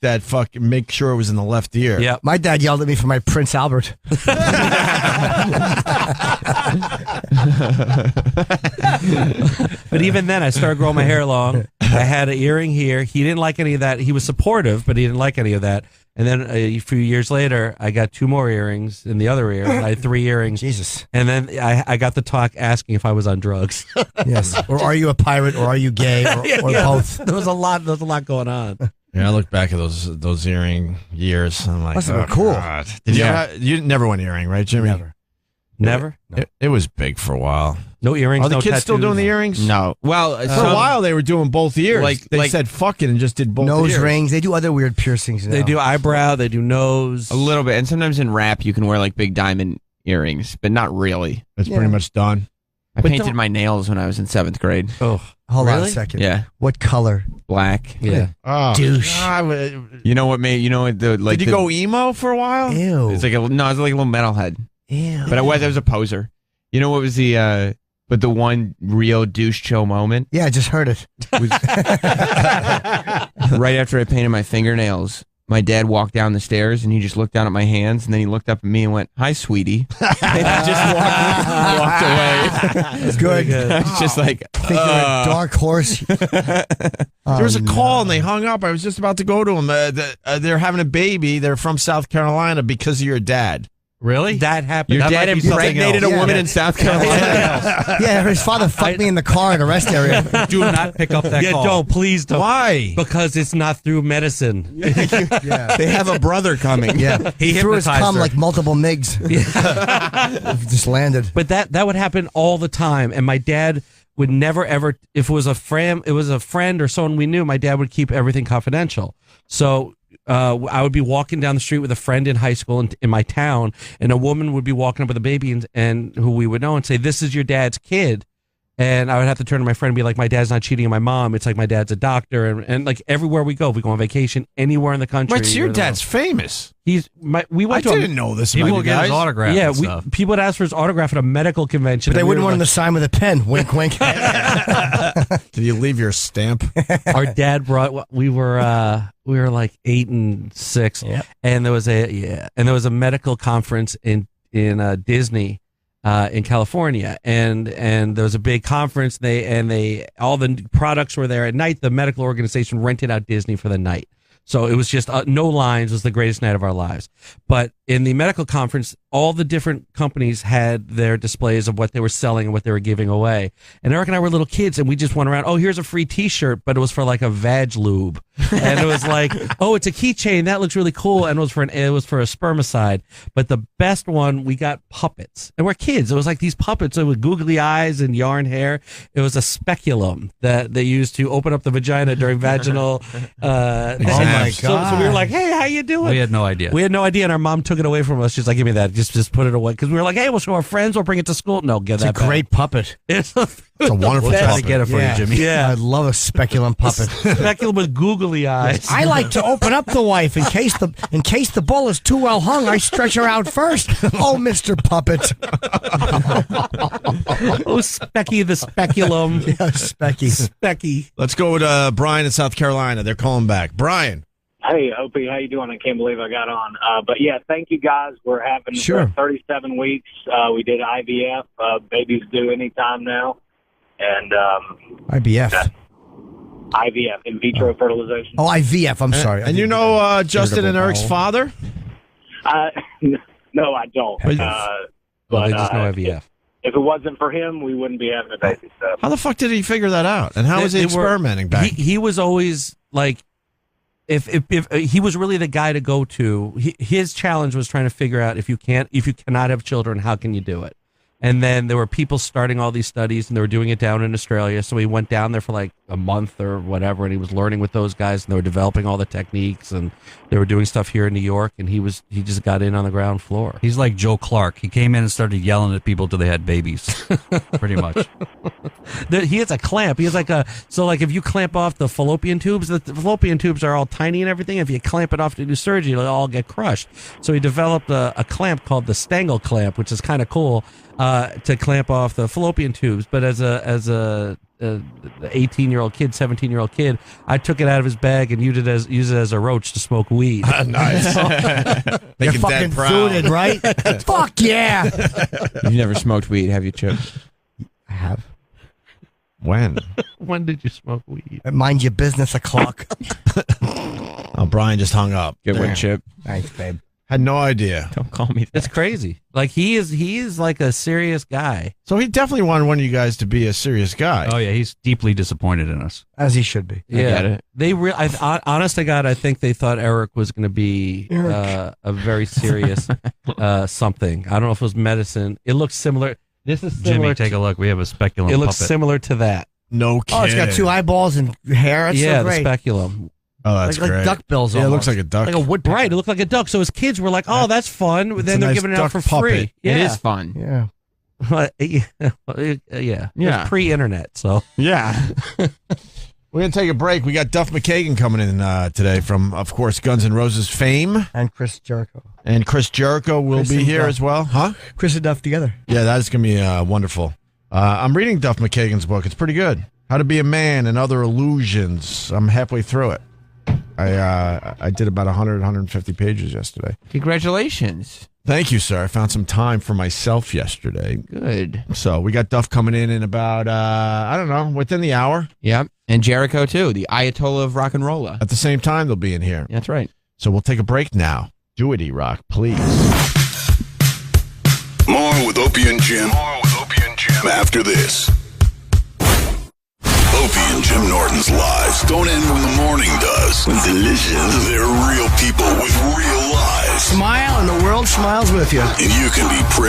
sure it was in the left ear. Yeah. My dad yelled at me for my Prince Albert. But even then, I started growing my hair long. I had an earring here. He didn't like any of that. He was supportive, but he didn't like any of that. And then a few years later, I got 2 more earrings in the other ear. I had 3 earrings. Jesus. And then I got the talk asking if I was on drugs. Yes. Or are you a pirate, or are you gay, or both? There was a lot going on. Yeah, I look back at those earring years. I'm like, Must have been cool. God. You never went earring, right, Jimmy? Never? It was big for a while. No earrings. Are the no kids still tattoos? doing the earrings? No. Well, For a while they were doing both ears. They said fuck it and just did both Nose ears. rings. They do other weird piercings now. They do eyebrow. They do nose. a little bit, and sometimes in rap you can wear like big diamond earrings, but not really. That's pretty much done. I painted my nails when I was in 7th grade. Oh, Hold on a really? second. Yeah, What color? black. Yeah. Oh, Douche. God. You know what made? You know what the like? Did you go emo for a while? Ew. It's like I was like a little metalhead, Ew. but I was a poser. You know what was the one real douche chill moment Yeah, I just heard it. was right after I painted my fingernails. My dad walked down the stairs and he just looked down at my hands and then he looked up at me and went, "Hi, sweetie," and I just walked away. It's good. I was just like, I think you're a dark horse. There was a call and they hung up. I was just about to go to them. They're having a baby. They're from South Carolina because of your dad. Really? That happened. Your That dad might be something impregnated else. a woman in South Carolina. Yeah, his father fucked me in the car in a rest area. Do not pick up that Yeah, call. don't. Please don't. Why? Because it's not through medicine. Yeah. They have a brother coming. Yeah. He threw his hypnotized cum her. like multiple MIGs. Just landed. But that would happen all the time, and my dad would never ever. If it was a friend or someone we knew, my dad would keep everything confidential. So I would be walking down the street with a friend in high school in my town, and a woman would be walking up with a baby and who we would know and say, "This is your dad's kid." And I would have to turn to my friend and be like, "My dad's not cheating on my mom. It's like my dad's a doctor." And like everywhere we go, if we go on vacation anywhere in the country. Right, so your dad's famous. We I went to didn't know this about People you get his guys. autograph. Yeah, and stuff. people would ask for his autograph at a medical convention. But they and we wouldn't were want him to sign with a pen. Wink, wink. Did you leave your stamp? Our dad brought. We were like 8 and 6, and there was a medical conference in Disney in California, and there was a big conference. They all the products were there at night. The medical organization rented out Disney for the night. So it was just no lines was the greatest night of our lives. But in the medical conference, all the different companies had their displays of what they were selling and what they were giving away. And Eric and I were little kids, and we just went around, oh, here's a free T-shirt, but it was for like a vag lube. And it was like, oh, it's a keychain. That looks really cool. And it was for a spermicide. But the best one, we got puppets. And we're kids. It was like these puppets with googly eyes and yarn hair. It was a speculum that they used to open up the vagina during vaginal Oh my God. So we were like, hey, how you doing? We had no idea. We had no idea, and our mom took it away from us. She's like, give me that. Just put it away. Because we were like, hey, we'll show our friends. We'll bring it to school. No, give that It's a great puppet. It's a wonderful puppet. puppet. Get it for you, Jimmy. Yeah. I love a speculum puppet. Speculum with googly eyes. I like to open up the wife in case the bull is too well hung. I stretch her out first. Oh, Mr. Puppet. Oh, Specky the speculum. Yeah, Specky. Specky. Let's go with Brian in South Carolina. They're calling back. Brian. Hey, Opie, how you doing? I can't believe I got on. But yeah, thank you guys. We're having 37 weeks. We did IVF. Baby's due anytime now. And IVF. IVF, in vitro fertilization. Oh, IVF. I'm sorry. And you know Justin and Eric's father? No, I don't. But they just know IVF. If it wasn't for him, we wouldn't be having a baby. So. How the fuck did he figure that out? And how was he experimenting back? He was always like, if he was really the guy to go to. His challenge was trying to figure out if you cannot have children, how can you do it? And then there were people starting all these studies, and they were doing it down in Australia. So he went down there for like a month or whatever, and he was learning with those guys, and they were developing all the techniques, and they were doing stuff here in New York, and he just got in on the ground floor. He's like Joe Clark. He came in and started yelling at people till they had babies, pretty much. He has a clamp. He has like if you clamp off the fallopian tubes, the fallopian tubes are all tiny and everything. If you clamp it off to do surgery, it'll all get crushed. So he developed a clamp called the Stengel clamp, which is kind of cool. To clamp off the fallopian tubes, but as a 18-year-old kid, 17-year-old kid, I took it out of his bag and used it as a roach to smoke weed. Nice. You're fucking suited, right? Fuck yeah. You've never smoked weed, have you, Chip? I have. When? When did you smoke weed? Mind your business o'clock. Oh, Brian just hung up. Good one, Chip. Thanks, babe. Had no idea. Don't call me that. It's crazy. Like he is like a serious guy. So he definitely wanted one of you guys to be a serious guy. Oh yeah, he's deeply disappointed in us, as he should be. Yeah, they honest to God, I think they thought Eric was going to be a very serious something. I don't know if it was medicine. It looks similar. This is similar. Jimmy, take a look. We have a speculum. It looks puppet. similar to that. No kidding. Oh, it's got two eyeballs and hair. That's yeah, so great. the speculum. Oh, that's like great. duck bills. Yeah, almost. it looks like a duck. Like a woodpecker. Right, it looked like a duck. So his kids were like, "Oh, that's fun." Then they're nice giving it out duck for free. puppet. Yeah. It is fun. Yeah. Yeah. It's pre-internet, so Yeah. We're going to take a break. We got Duff McKagan coming in today from, of course, Guns N' Roses fame. And Chris Jericho. And Chris Jericho will Chris be and here Duff. as well. Huh? Chris and Duff together. Yeah, that is going to be wonderful. I'm reading Duff McKagan's book. It's pretty good. How to Be a Man and Other Illusions. I'm halfway through it. I did about 100, 150 pages yesterday. Congratulations. Thank you, sir. I found some time for myself yesterday. Good. So we got Duff coming in about, I don't know, within the hour. Yep. And Jericho, too, the Ayatollah of rock and roll. At the same time, they'll be in here. That's right. So we'll take a break now. Do it, E-Rock, please. More with Opie and Jim. After this. Opie and Jim Norton's lives don't end when the morning does. When delicious. They're real people with real lives. Smile and the world smiles with you. And you can be